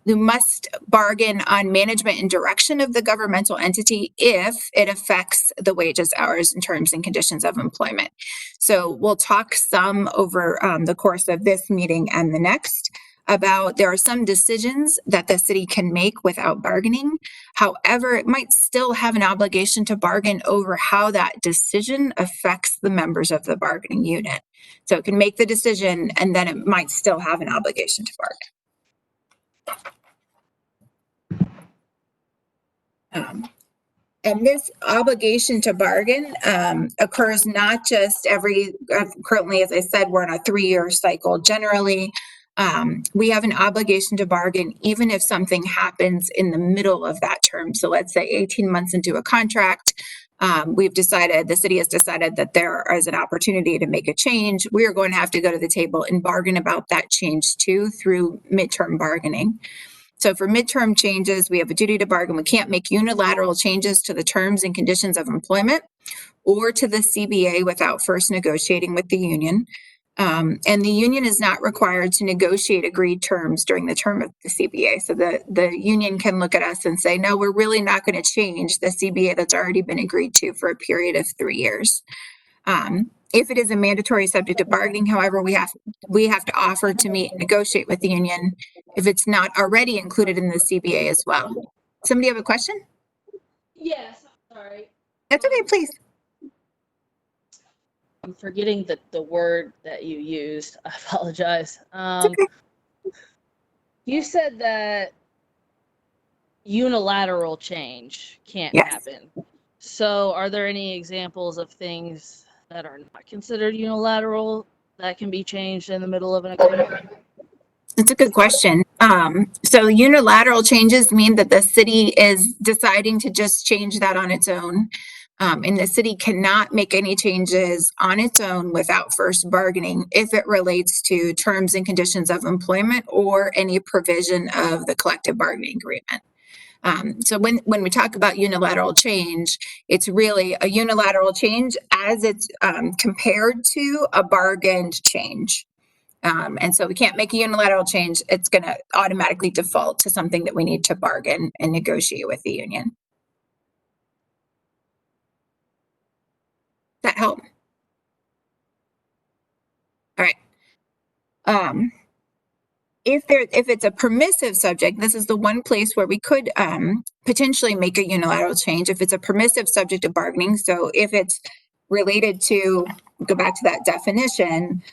S16: You must bargain on management and direction of the governmental entity if it affects the wages, hours, and terms and conditions of employment. So we'll talk some over the course of this meeting and the next about there are some decisions that the city can make without bargaining. However, it might still have an obligation to bargain over how that decision affects the members of the bargaining unit. So it can make the decision and then it might still have an obligation to bargain. And this obligation to bargain occurs not just currently, as I said, we're in a 3-year cycle. Generally, we have an obligation to bargain even if something happens in the middle of that term. So let's say 18 months into a contract, the city has decided that there is an opportunity to make a change. We are going to have to go to the table and bargain about that change too through midterm bargaining. So for midterm changes, we have a duty to bargain. We can't make unilateral changes to the terms and conditions of employment or to the CBA without first negotiating with the union. And the union is not required to negotiate agreed terms during the term of the CBA. So the union can look at us and say, no, we're really not going to change the CBA that's already been agreed to for a period of 3 years. If it is a mandatory subject of bargaining, however, we have to offer to meet and negotiate with the union if it's not already included in the CBA as well. Somebody have a question?
S10: Yes, sorry.
S16: That's okay, please.
S10: I'm forgetting the word that you used. I apologize.
S16: Okay.
S10: You said that unilateral change can't happen. So are there any examples of things that are not considered unilateral that can be changed in the middle of an agreement?
S16: That's a good question. So unilateral changes mean that the city is deciding to just change that on its own. And the city cannot make any changes on its own without first bargaining if it relates to terms and conditions of employment or any provision of the collective bargaining agreement. So when we talk about unilateral change, it's really a unilateral change as it's compared to a bargained change. And so we can't make a unilateral change. It's going to automatically default to something that we need to bargain and negotiate with the union. That help? All right. If it's a permissive subject, this is the one place where we could potentially make a unilateral change if it's a permissive subject of bargaining. So if it's related to, go back to that definition,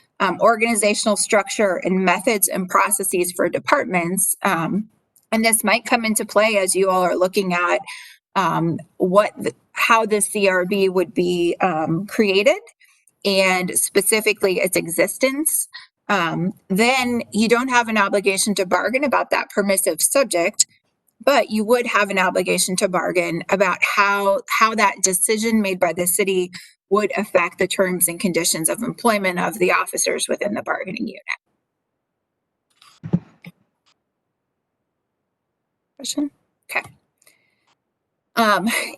S16: organizational structure and methods and processes for departments, and this might come into play as you all are looking at how the CRB would be created and specifically its existence. Then you don't have an obligation to bargain about that permissive subject, but you would have an obligation to bargain about how that decision made by the city would affect the terms and conditions of employment of the officers within the bargaining unit. Question? Okay.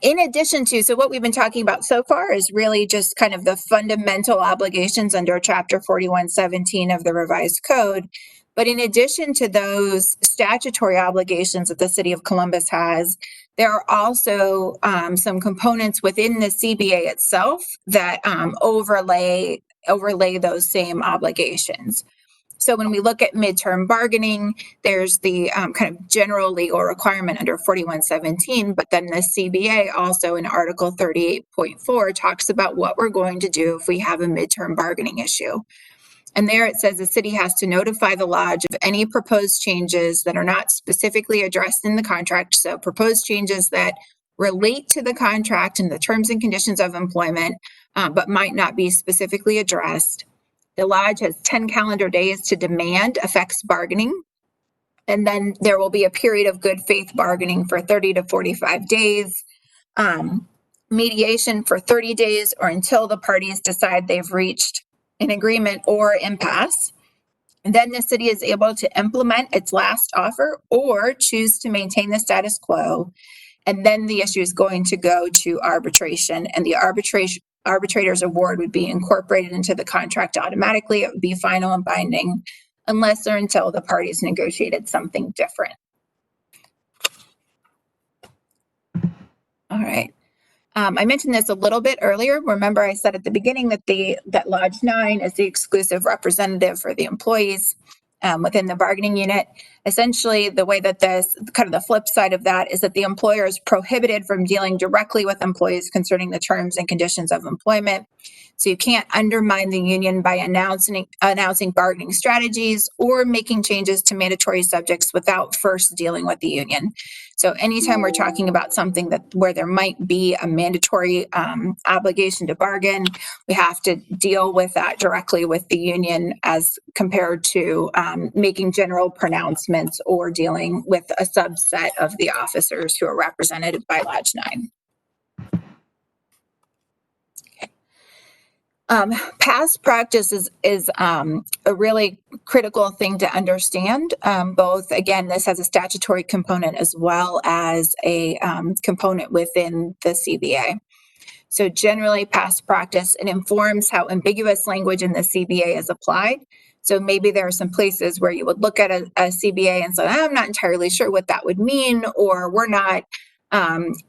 S16: In addition to, so what we've been talking about so far is really just kind of the fundamental obligations under Chapter 4117 of the revised code. But in addition to those statutory obligations that the City of Columbus has, there are also some components within the CBA itself that overlay those same obligations. So when we look at midterm bargaining, there's the kind of general legal requirement under 4117, but then the CBA also in Article 38.4 talks about what we're going to do if we have a midterm bargaining issue. And there it says the city has to notify the lodge of any proposed changes that are not specifically addressed in the contract. So proposed changes that relate to the contract and the terms and conditions of employment, but might not be specifically addressed. The lodge has 10 calendar days to demand effects bargaining. And then there will be a period of good faith bargaining for 30 to 45 days. mediation for 30 days or until the parties decide they've reached an agreement or impasse. And then the city is able to implement its last offer or choose to maintain the status quo. And then the issue is going to go to arbitration, and the arbitrator's award would be incorporated into the contract automatically. It would be final and binding unless or until the parties negotiated something different. All right. I mentioned this a little bit earlier. Remember, I said at the beginning that Lodge 9 is the exclusive representative for the employees within the bargaining unit. Essentially, the way that this, kind of the flip side of that, is that the employer is prohibited from dealing directly with employees concerning the terms and conditions of employment. So you can't undermine the union by announcing bargaining strategies or making changes to mandatory subjects without first dealing with the union. So anytime we're talking about something where there might be a mandatory obligation to bargain, we have to deal with that directly with the union as compared to making general pronouncements or dealing with a subset of the officers who are represented by Lodge 9. Past practice is a really critical thing to understand. Both, again, this has a statutory component as well as a component within the CBA. So generally, past practice, it informs how ambiguous language in the CBA is applied. So maybe there are some places where you would look at a CBA and say, I'm not entirely sure what that would mean, or we're not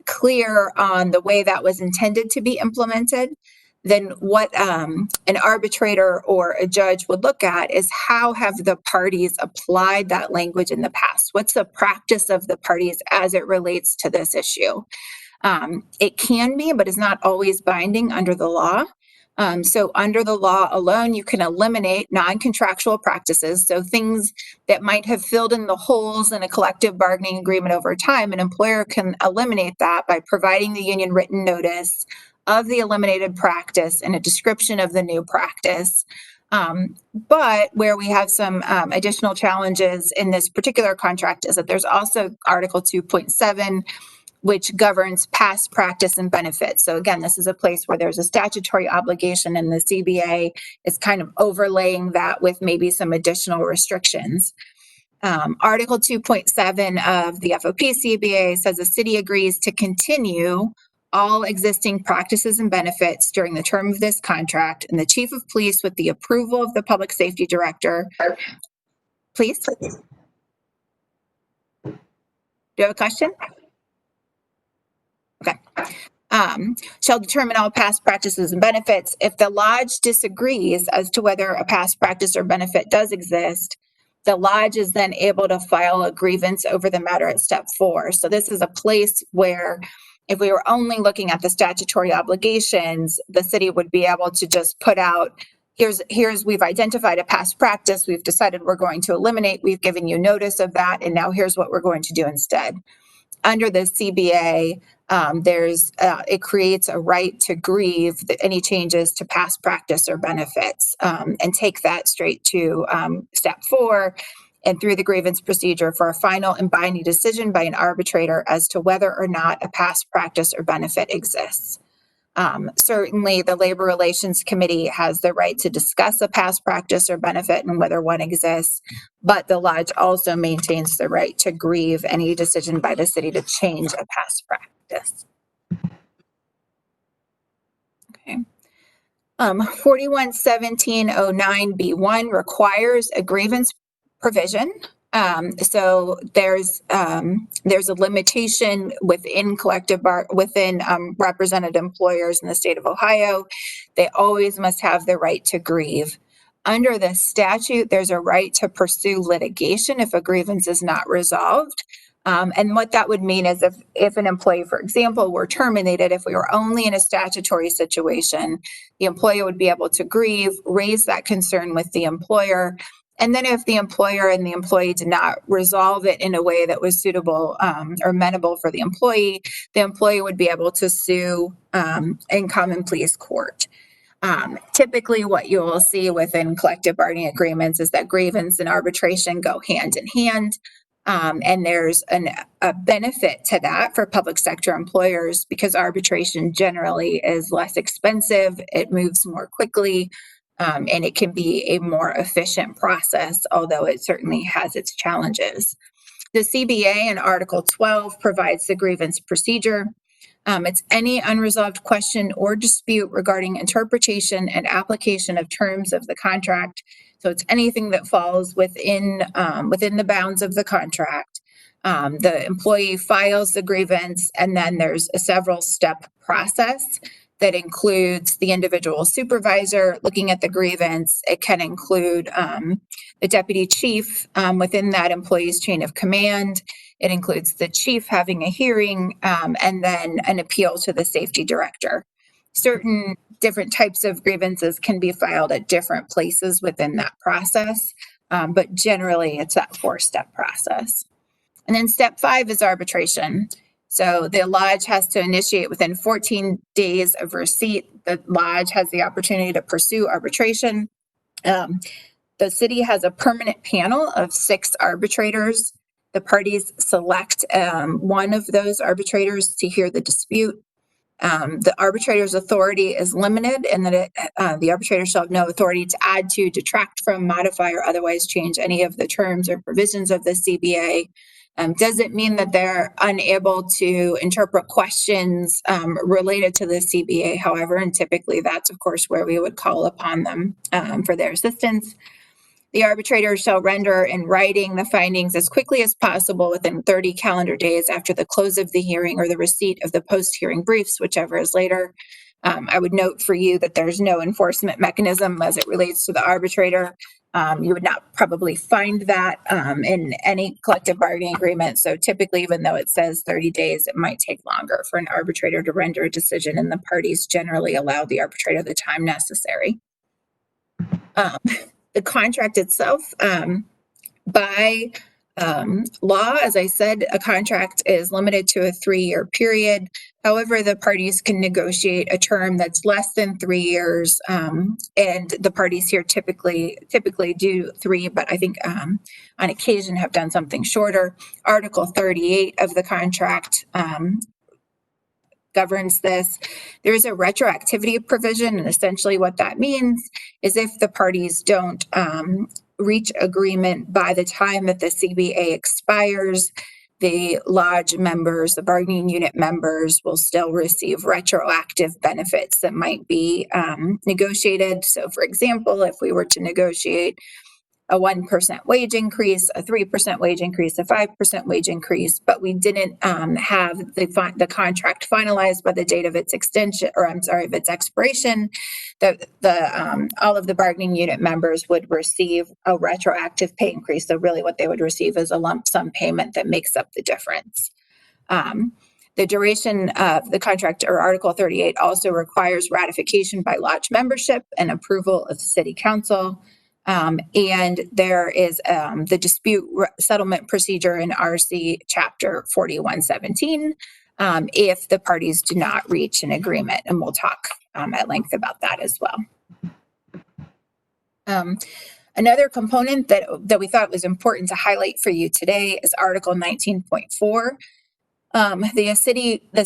S16: clear on the way that was intended to be implemented. Then what an arbitrator or a judge would look at is how have the parties applied that language in the past? What's the practice of the parties as it relates to this issue? It can be, but is not always binding under the law. So under the law alone, you can eliminate non-contractual practices. So things that might have filled in the holes in a collective bargaining agreement over time, an employer can eliminate that by providing the union written notice of the eliminated practice and a description of the new practice. But where we have some additional challenges in this particular contract is that there's also Article 2.7, which governs past practice and benefits. So again, this is a place where there's a statutory obligation, and the CBA is kind of overlaying that with maybe some additional restrictions. Article 2.7 of the FOP CBA says the city agrees to continue all existing practices and benefits during the term of this contract, and the chief of police, with the approval of the public safety director, please. Do you have a question? Okay. Shall determine all past practices and benefits. If the lodge disagrees as to whether a past practice or benefit does exist, the lodge is then able to file a grievance over the matter at step 4. So this is a place where if we were only looking at the statutory obligations, the city would be able to just put out, here's we've identified a past practice, we've decided we're going to eliminate, we've given you notice of that, and now here's what we're going to do instead. Under the CBA, it creates a right to grieve any changes to past practice or benefits, and take that straight to step 4 and through the grievance procedure for a final and binding decision by an arbitrator as to whether or not a past practice or benefit exists. Certainly, the Labor Relations Committee has the right to discuss a past practice or benefit and whether one exists, but the lodge also maintains the right to grieve any decision by the city to change a past practice. Okay. 411709B1 requires a grievance provision. So there's a limitation within represented employers in the state of Ohio. They always must have the right to grieve. Under the statute, there's a right to pursue litigation if a grievance is not resolved. And what that would mean is if an employee, for example, were terminated, if we were only in a statutory situation, the employee would be able to grieve, raise that concern with the employer. And then if the employer and the employee did not resolve it in a way that was suitable or amenable for the employee would be able to sue in common pleas court. Typically, what you will see within collective bargaining agreements is that grievance and arbitration go hand in hand. And there's a benefit to that for public sector employers because arbitration generally is less expensive, it moves more quickly, and it can be a more efficient process, although it certainly has its challenges. The CBA in Article 12 provides the grievance procedure. It's any unresolved question or dispute regarding interpretation and application of terms of the contract. So it's anything that falls within the bounds of the contract. The employee files the grievance, and then there's a several-step process that includes the individual supervisor looking at the grievance. It can include the deputy chief within that employee's chain of command. It includes the chief having a hearing and then an appeal to the safety director. Certain different types of grievances can be filed at different places within that process, but generally it's that 4-step process. And then step 5 is arbitration. So the lodge has to initiate within 14 days of receipt. The lodge has the opportunity to pursue arbitration. The city has a permanent panel of 6 arbitrators. The parties select one of those arbitrators to hear the dispute. The arbitrator's authority is limited in that the arbitrator shall have no authority to add to, detract from, modify, or otherwise change any of the terms or provisions of the CBA. Doesn't mean that they're unable to interpret questions related to the CBA, however, and typically that's, of course, where we would call upon them for their assistance. The arbitrator shall render in writing the findings as quickly as possible within 30 calendar days after the close of the hearing or the receipt of the post-hearing briefs, whichever is later. I would note for you that there's no enforcement mechanism as it relates to the arbitrator. You would not probably find that in any collective bargaining agreement. So typically, even though it says 30 days, it might take longer for an arbitrator to render a decision, and the parties generally allow the arbitrator the time necessary. The contract itself, by law, as I said, a contract is limited to a 3-year period. However, the parties can negotiate a term that's less than 3 years, and the parties here typically do 3, but I think on occasion have done something shorter. Article 38 of the contract governs this. There is a retroactivity provision, and essentially what that means is if the parties don't reach agreement by the time that the CBA expires, the lodge members, the bargaining unit members will still receive retroactive benefits that might be negotiated. So for example, if we were to negotiate a 1% wage increase, a 3% wage increase, a 5% wage increase, but we didn't have the contract finalized by the date of its extension, or I'm sorry, of its expiration, all of the bargaining unit members would receive a retroactive pay increase. So really what they would receive is a lump sum payment that makes up the difference. The duration of the contract, or Article 38, also requires ratification by lodge membership and approval of city council. And there is the dispute settlement procedure in RC Chapter 4117 if the parties do not reach an agreement, and we'll talk at length about that as well. Another component that we thought was important to highlight for you today is Article 19.4. The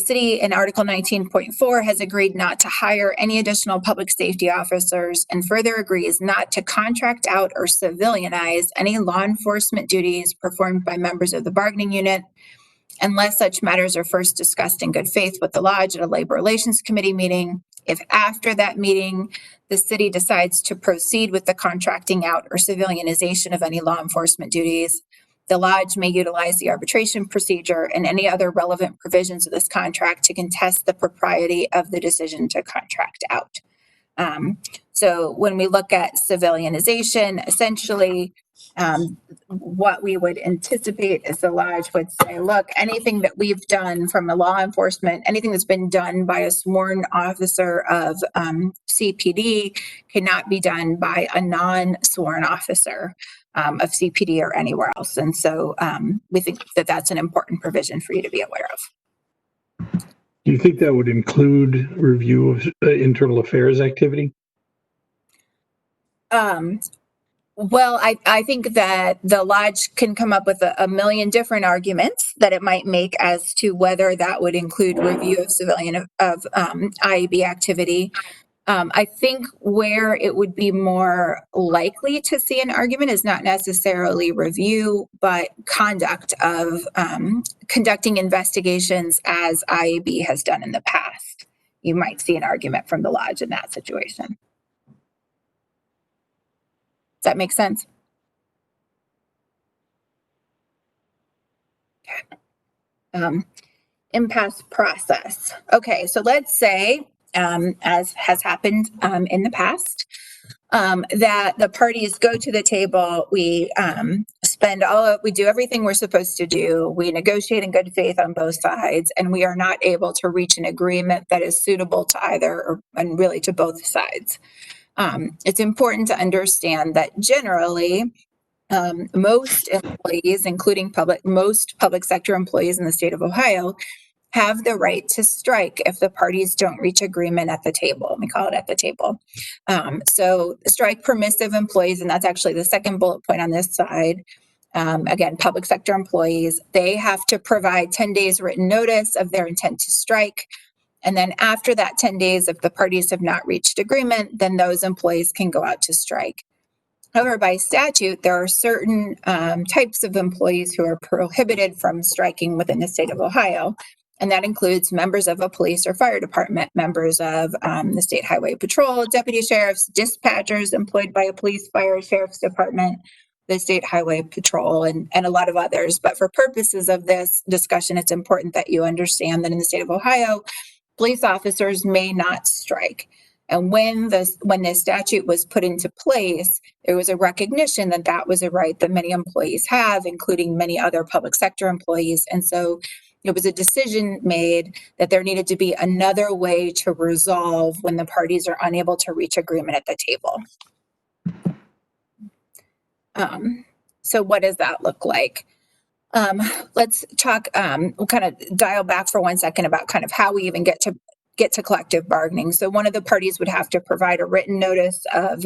S16: city in Article 19.4 has agreed not to hire any additional public safety officers and further agrees not to contract out or civilianize any law enforcement duties performed by members of the bargaining unit unless such matters are first discussed in good faith with the lodge at a labor relations committee meeting. If after that meeting, the city decides to proceed with the contracting out or civilianization of any law enforcement duties, the lodge may utilize the arbitration procedure and any other relevant provisions of this contract to contest the propriety of the decision to contract out. So when we look at civilianization, essentially what we would anticipate is the lodge would say, look, anything that we've done from a law enforcement, anything that's been done by a sworn officer of CPD cannot be done by a non-sworn officer of CPD or anywhere else. And so we think that that's an important provision for you to be aware of.
S8: Do you think that would include review of internal affairs activity?
S16: Well, I think that the lodge can come up with a million different arguments that it might make as to whether that would include review of civilian of IAB activity. I think where it would be more likely to see an argument is not necessarily review, but conduct of conducting investigations as IAB has done in the past. You might see an argument from the lodge in that situation. Does that make sense? Okay. Impasse process. Okay, so let's say, as has happened in the past, that the parties go to the table, we we do everything we're supposed to do, we negotiate in good faith on both sides, and we are not able to reach an agreement that is suitable to either, and really to both sides. It's important to understand that generally, most employees, including most public sector employees in the state of Ohio, have the right to strike if the parties don't reach agreement at the table. We call it at the table. So strike permissive employees, and that's actually the second bullet point on this side. Again, public sector employees, they have to provide 10 days written notice of their intent to strike. And then after that 10 days, if the parties have not reached agreement, then those employees can go out to strike. However, by statute, there are certain types of employees who are prohibited from striking within the state of Ohio. And that includes members of a police or fire department, members of the state highway patrol, deputy sheriffs, dispatchers employed by a police, fire, sheriff's department, the state highway patrol, and a lot of others. But for purposes of this discussion, it's important that you understand that in the state of Ohio, police officers may not strike. And when the statute was put into place, there was a recognition that that was a right that many employees have, including many other public sector employees. And so it was a decision made that there needed to be another way to resolve when the parties are unable to reach agreement at the table. So what does that look like? Let's talk, we'll kind of dial back for 1 second about kind of how we even get to collective bargaining. So one of the parties would have to provide a written notice of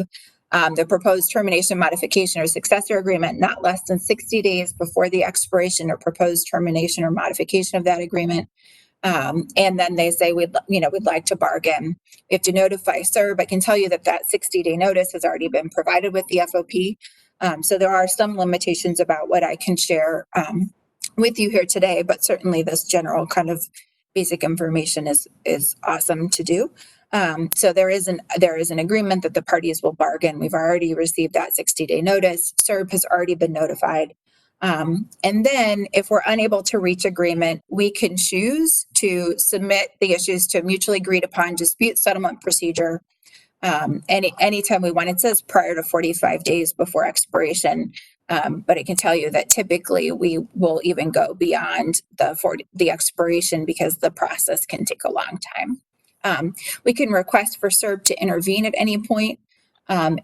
S16: the proposed termination, modification, or successor agreement not less than 60 days before the expiration or proposed termination or modification of that agreement. And then they say, we'd like to bargain. We have to notify CERB. I can tell you that 60-day notice has already been provided with the FOP. So there are some limitations about what I can share with you here today, but certainly this general kind of basic information is awesome to do. So there is an agreement that the parties will bargain. We've already received that 60-day notice. CERB has already been notified. And then if we're unable to reach agreement, we can choose to submit the issues to a mutually agreed upon dispute settlement procedure anytime we want. It says prior to 45 days before expiration. But I can tell you that typically we will even go beyond the expiration because the process can take a long time. We can request for CERB to intervene at any point, and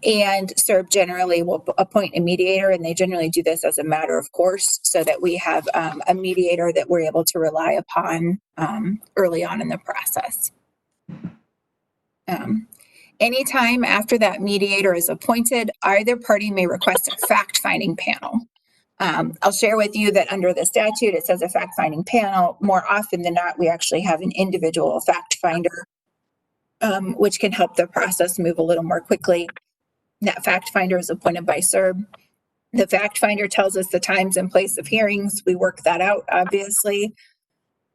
S16: CERB generally will appoint a mediator, and they generally do this as a matter of course so that we have a mediator that we're able to rely upon early on in the process. Anytime after that mediator is appointed, either party may request a fact-finding panel. I'll share with you that under the statute, it says a fact-finding panel. More often than not, we actually have an individual fact finder, which can help the process move a little more quickly. That fact finder is appointed by CERB. The fact finder tells us the times and place of hearings. We work that out, obviously.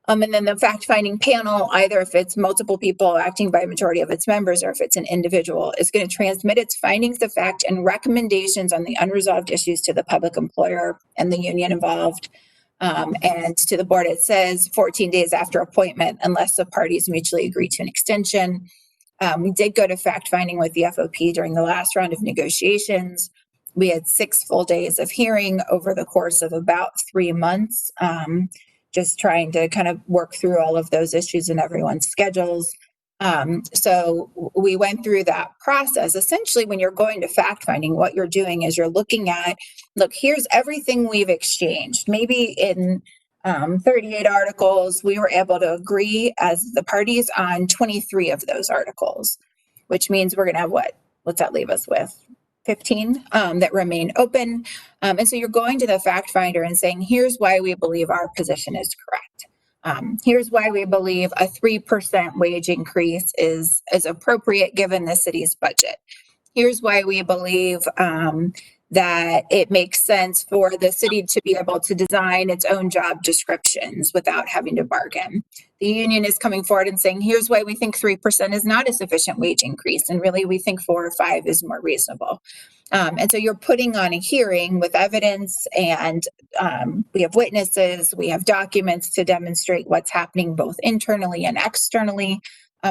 S16: And then the fact-finding panel, either if it's multiple people acting by a majority of its members or if it's an individual, is going to transmit its findings of fact and recommendations on the unresolved issues to the public employer and the union involved. And to the board, it says 14 days after appointment, unless the parties mutually agree to an extension. We did go to fact-finding with the FOP during the last round of negotiations. We had 6 full days of hearing over the course of about 3 months. Just trying to kind of work through all of those issues in everyone's schedules. So we went through that process. Essentially, when you're going to fact finding, what you're doing is you're looking at, look, here's everything we've exchanged. Maybe in 38 articles, we were able to agree as the parties on 23 of those articles, which means we're going to have what? What's that leave us with? 15 that remain open. And so you're going to the fact finder and saying, here's why we believe our position is correct. Here's why we believe a 3% wage increase is appropriate given the city's budget. Here's why we believe that it makes sense for the city to be able to design its own job descriptions without having to bargain. The union is coming forward and saying, here's why we think 3% is not a sufficient wage increase. And really, we think 4 or 5 is more reasonable. And so you're putting on a hearing with evidence, and we have witnesses, we have documents to demonstrate what's happening both internally and externally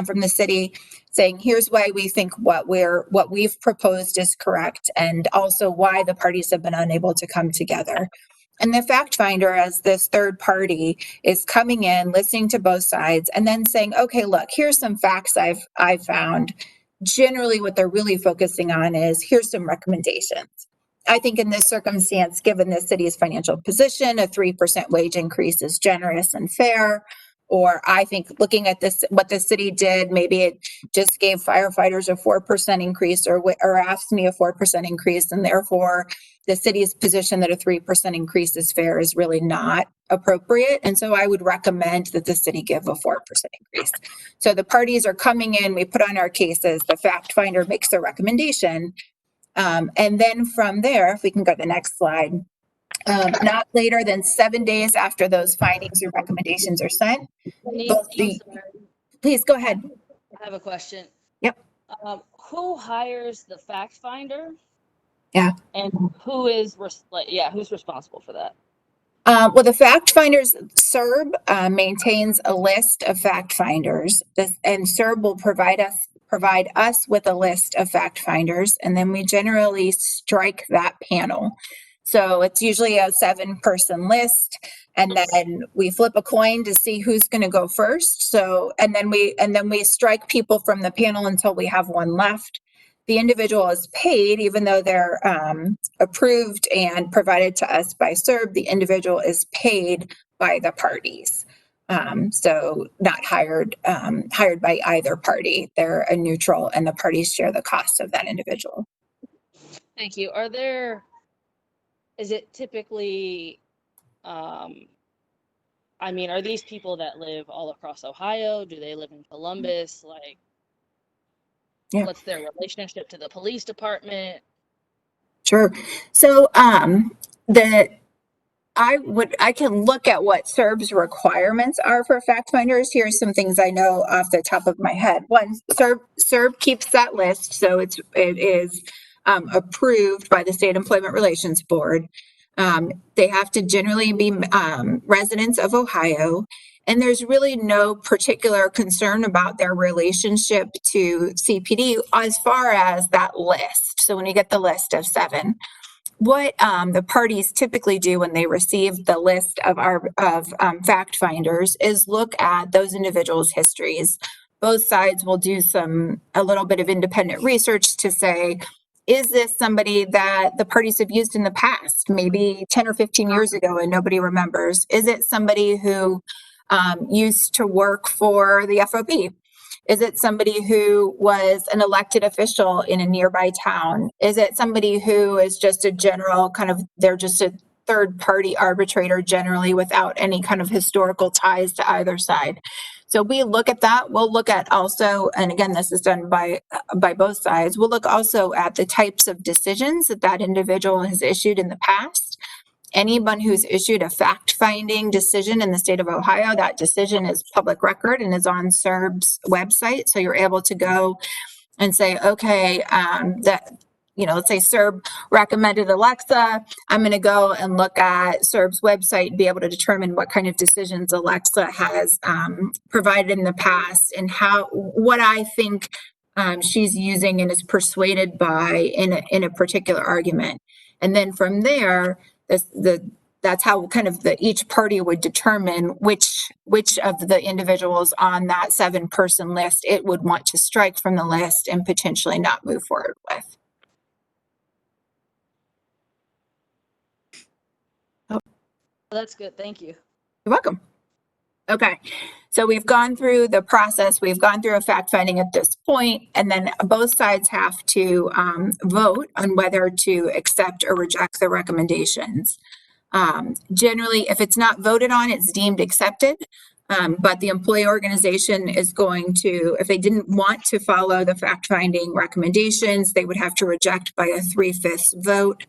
S16: from the city, saying here's why we think what we've proposed is correct, and also why the parties have been unable to come together. And the fact finder, as this third party, is coming in, listening to both sides, and then saying, okay, look, here's some facts I've found. Generally, what they're really focusing on is here's some recommendations. I think in this circumstance, given the city's financial position, a 3% wage increase is generous and fair. Or I think looking at this, what the city did, maybe it just gave firefighters a 4% increase or asked me a 4% increase, and therefore the city's position that a 3% increase is fair is really not appropriate. And so I would recommend that the city give a 4% increase. So the parties are coming in, we put on our cases, the fact finder makes a recommendation. And then from there, if we can go to the next slide, not later than 7 days after those findings or recommendations are sent. Please go ahead.
S10: I have a question.
S16: Yep.
S10: Who hires the fact finder?
S16: Yeah.
S10: And who's responsible for that?
S16: Well, the fact finders, CERB maintains a list of fact finders, and CERB will provide us with a list of fact finders, and then we generally strike that panel. So it's usually a 7-person list, and then we flip a coin to see who's going to go first. So, and then we strike people from the panel until we have one left. The individual is paid, even though they're approved and provided to us by CERB, the individual is paid by the parties. So not hired by either party. They're a neutral, and the parties share the cost of that individual.
S10: Thank you. Is it typically, are these people that live all across Ohio? Do they live in Columbus?
S16: Yeah.
S10: What's their relationship to the police department?
S16: Sure. So I can look at what CERB's requirements are for fact finders. Here's some things I know off the top of my head. One, CERB keeps that list, so it is approved by the State Employment Relations Board. They have to generally be residents of Ohio, and there's really no particular concern about their relationship to CPD as far as that list. So when you get the list of 7, what the parties typically do when they receive the list of fact finders is look at those individuals' histories. Both sides will do a little bit of independent research to say, is this somebody that the parties have used in the past, maybe 10 or 15 years ago, and nobody remembers? Is it somebody who used to work for the FOB? Is it somebody who was an elected official in a nearby town? Is it somebody who is just a general they're just a third party arbitrator generally without any kind of historical ties to either side? So we look at that. We'll look at also, and again, this is done by both sides, we'll look also at the types of decisions that individual has issued in the past. Anyone who's issued a fact-finding decision in the state of Ohio, that decision is public record and is on CERB's website. So you're able to go and say, okay, let's say CERB recommended Alexa. I'm going to go and look at CERB's website and be able to determine what kind of decisions Alexa has provided in the past and what I think she's using and is persuaded by in a particular argument. And then from there, that's how each party would determine which of the individuals on that 7-person list it would want to strike from the list and potentially not move forward with.
S10: That's good. Thank you.
S16: You're welcome. Okay, so we've gone through the process, we've gone through a fact finding at this point, and then both sides have to vote on whether to accept or reject the recommendations. Generally, if it's not voted on, it's deemed accepted, but the employee organization is going to, if they didn't want to follow the fact finding recommendations, they would have to reject by a 3/5 vote.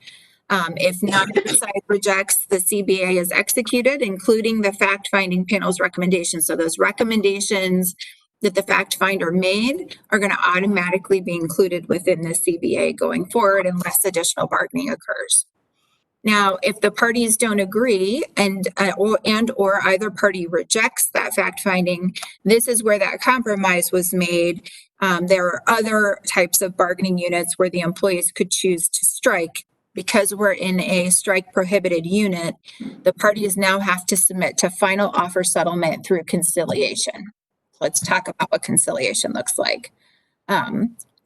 S16: If neither side rejects, the CBA is executed, including the fact-finding panel's recommendations. So those recommendations that the fact finder made are going to automatically be included within the CBA going forward unless additional bargaining occurs. Now, if the parties don't agree and or either party rejects that fact finding, this is where that compromise was made. There are other types of bargaining units where the employees could choose to strike. Because we're in a strike prohibited unit, the parties now have to submit to final offer settlement through conciliation. Let's talk about what conciliation looks like.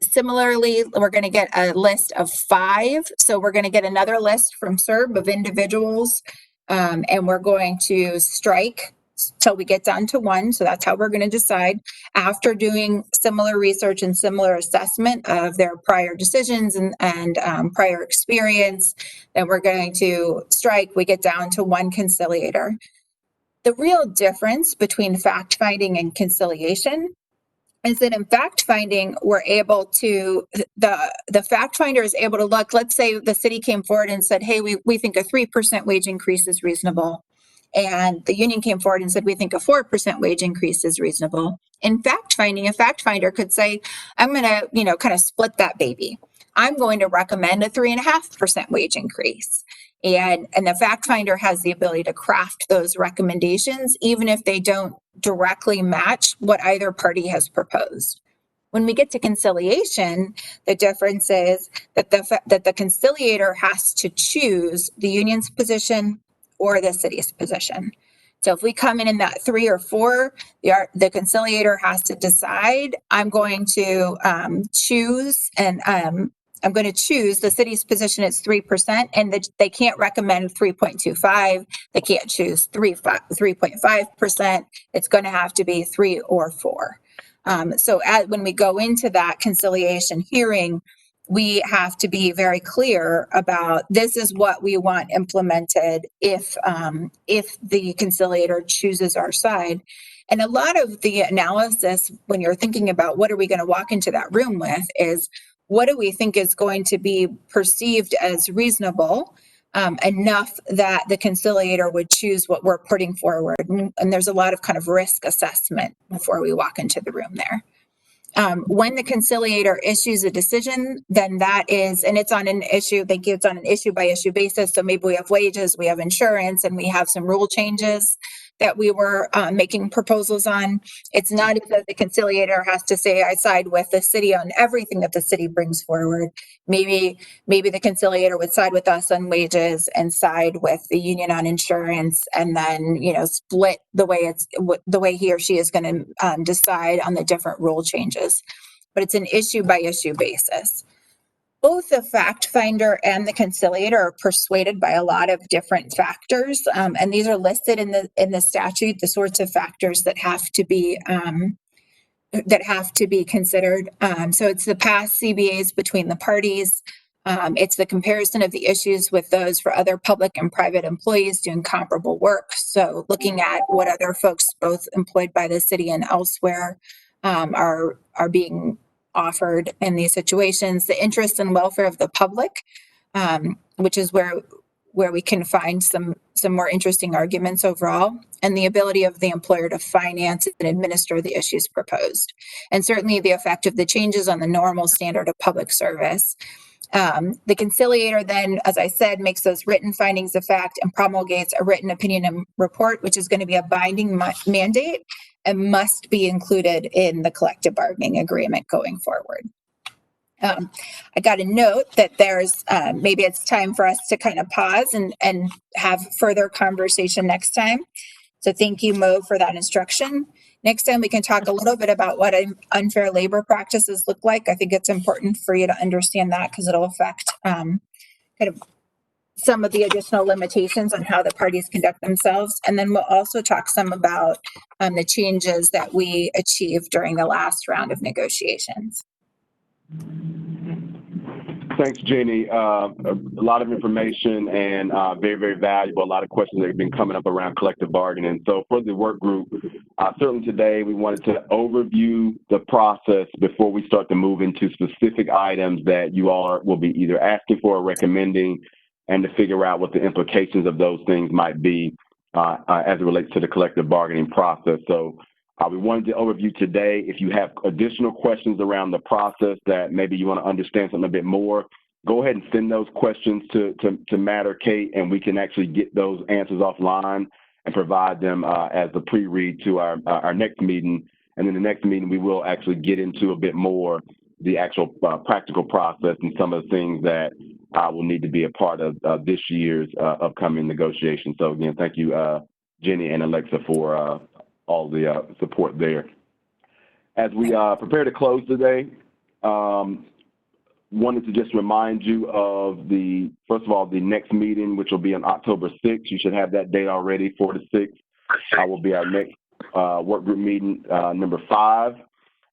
S16: Similarly, we're going to get a list of 5. So we're going to get another list from SERB of individuals, and we're going to strike till we get down to 1. So that's how we're going to decide. After doing similar research and similar assessment of their prior decisions and prior experience, then we're going to strike. We get down to 1 conciliator. The real difference between fact finding and conciliation is that in fact finding, we're able to, the fact finder is able to look, let's say the city came forward and said, hey, we think a 3% wage increase is reasonable. And the union came forward and said, we think a 4% wage increase is reasonable. In fact finding, a fact finder could say, I'm going to, kind of split that baby. I'm going to recommend a 3.5% wage increase. And the fact finder has the ability to craft those recommendations, even if they don't directly match what either party has proposed. When we get to conciliation, the difference is that the conciliator has to choose the union's position or the city's position. So if we come in that 3 or 4, the conciliator has to decide, I'm going to choose, and I'm going to choose the city's position is 3%, and they can't recommend 3.25. They can't choose 3.5%. It's going to have to be 3 or 4. So when we go into that conciliation hearing, we have to be very clear about this is what we want implemented if the conciliator chooses our side. And a lot of the analysis, when you're thinking about what are we going to walk into that room with, is what do we think is going to be perceived as reasonable enough that the conciliator would choose what we're putting forward. And there's a lot of kind of risk assessment before we walk into the room there. When the conciliator issues a decision, then that is, and it's on an issue, they give it's on an issue by issue basis. So maybe we have wages, we have insurance, and we have some rule changes that we were making proposals on. It's not because the conciliator has to say, I side with the city on everything that the city brings forward. Maybe the conciliator would side with us on wages and side with the union on insurance, and then, split the way he or she is going to decide on the different rule changes. But it's an issue by issue basis. Both the fact finder and the conciliator are persuaded by a lot of different factors, and these are listed in the statute, the sorts of factors that have to be considered. So it's the past CBAs between the parties. It's the comparison of the issues with those for other public and private employees doing comparable work. So looking at what other folks, both employed by the city and elsewhere, are being offered in these situations, the interest and welfare of the public, which is where we can find some more interesting arguments overall, and the ability of the employer to finance and administer the issues proposed, and certainly the effect of the changes on the normal standard of public service. The conciliator then, as I said, makes those written findings of fact and promulgates a written opinion and report, which is going to be a binding mandate and must be included in the collective bargaining agreement going forward. I got a note that there's maybe it's time for us to kind of pause and have further conversation next time. So thank you, Mo, for that instruction. Next time we can talk a little bit about what unfair labor practices look like. I think it's important for you to understand that because it'll affect kind of some of the additional limitations on how the parties conduct themselves. And then we'll also talk some about the changes that we achieved during the last round of negotiations.
S1: Thanks, Jenny. A lot of information and very, very valuable. A lot of questions that have been coming up around collective bargaining. So for the work group, certainly today we wanted to overview the process before we start to move into specific items that you all will be either asking for or recommending, and to figure out what the implications of those things might be as it relates to the collective bargaining process. So we wanted to overview today. If you have additional questions around the process that maybe you want to understand something a bit more, go ahead and send those questions to Matt or Kate, and we can actually get those answers offline and provide them as a pre-read to our next meeting. And then the next meeting, we will actually get into a bit more the actual practical process and some of the things that will need to be a part of this year's upcoming negotiations. So again, thank you, Jenny and Alexa, for all the support there. As we prepare to close today, wanted to just remind you of first of all, the next meeting, which will be on October 6th. You should have that date already, 4 to 6. Will be our next work group meeting, number 5.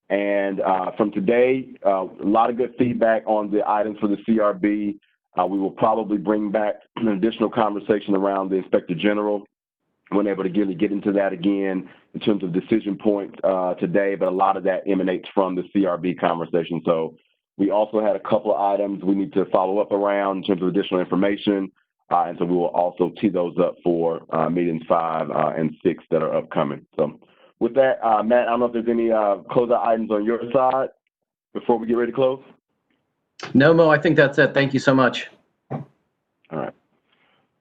S1: And from today, a lot of good feedback on the items for the CRB. We will probably bring back an additional conversation around the Inspector General. We weren't able to really get into that again in terms of decision points today, but a lot of that emanates from the CRB conversation. So we also had a couple of items we need to follow up around in terms of additional information. And so we will also tee those up for meetings 5 and 6 that are upcoming. So with that, Matt, I don't know if there's any closeout items on your side before we get ready to close.
S13: No, Mo, I think that's it. Thank you so much.
S1: All right.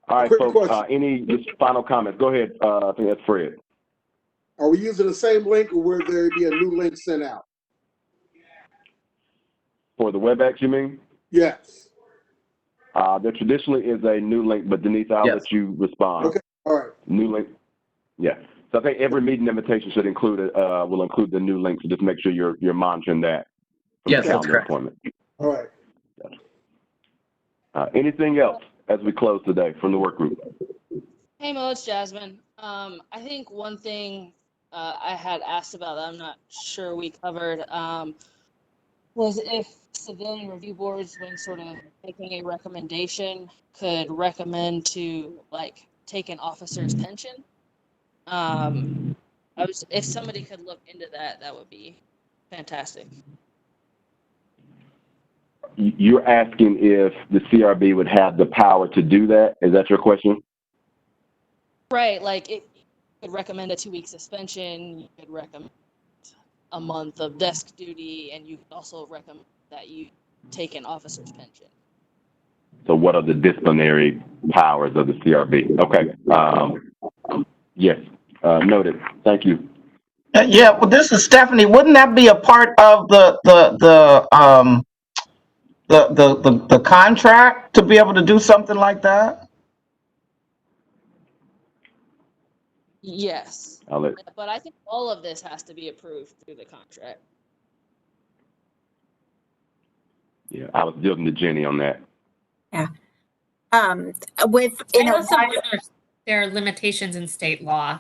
S1: All right,
S7: Quick
S1: folks,
S7: question.
S1: any just final comments? Go ahead. I think that's Fred.
S7: Are we using the same link, or will there be a new link sent out?
S1: For the WebEx, you mean?
S7: Yes.
S1: There traditionally is a new link, but Denise, I'll let you respond.
S7: Okay, all right.
S1: New link. Yeah. So I think every meeting invitation should include will include the new link. So just make sure you're monitoring that.
S13: Yes, that's correct.
S1: Appointment.
S7: All right.
S1: Anything else as we close today from the work group?
S10: Hey Mo, it's Jasmine. I think one thing I had asked about that I'm not sure we covered was if civilian review boards, when sort of making a recommendation, could recommend to like take an officer's pension. If somebody could look into that, that would be fantastic.
S1: You're asking if the CRB would have the power to do that? Is that your question?
S10: Right, like it could recommend a 2-week suspension, you could recommend a month of desk duty, and you could also recommend that you take an officer's pension.
S1: So what are the disciplinary powers of the CRB? Okay. Yes, noted. Thank you.
S3: Yeah, well, this is Stephanie. Wouldn't that be a part of the contract to be able to do something like that?
S10: Yes, but I think all of this has to be approved through the contract.
S1: Yeah, I was building to Jenny on that.
S16: Yeah.
S5: I also wonder if there are limitations in state law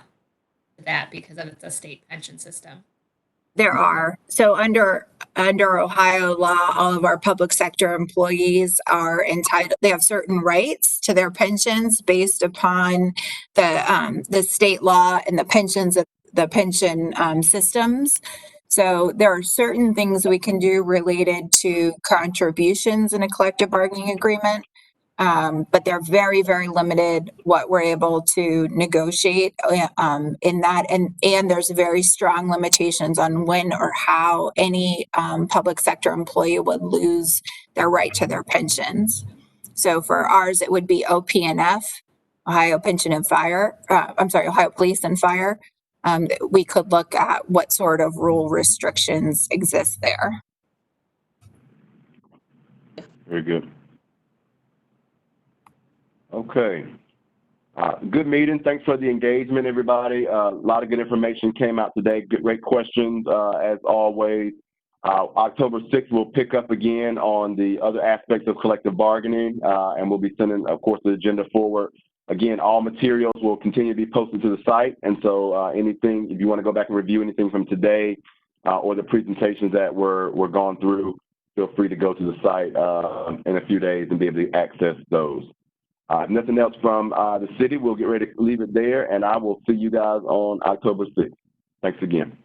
S5: to that because of it's a state pension system.
S16: There are. So under Ohio law, all of our public sector employees are entitled, they have certain rights to their pensions based upon the state law and the pensions of the pension systems. So there are certain things we can do related to contributions in a collective bargaining agreement. But they're very, very limited what we're able to negotiate in that. And there's very strong limitations on when or how any public sector employee would lose their right to their pensions. So for ours, it would be OPNF, Ohio Pension and Fire, Ohio Police and Fire. We could look at what sort of rule restrictions exist there.
S1: Very good. Okay. Good meeting. Thanks for the engagement, everybody. A lot of good information came out today. Great questions, as always. October 6th, we'll pick up again on the other aspects of collective bargaining, and we'll be sending, of course, the agenda forward. Again, all materials will continue to be posted to the site, and so anything, if you want to go back and review anything from today or the presentations that were gone through, feel free to go to the site in a few days and be able to access those. If nothing else from the city, we'll get ready to leave it there, and I will see you guys on October 6th. Thanks again.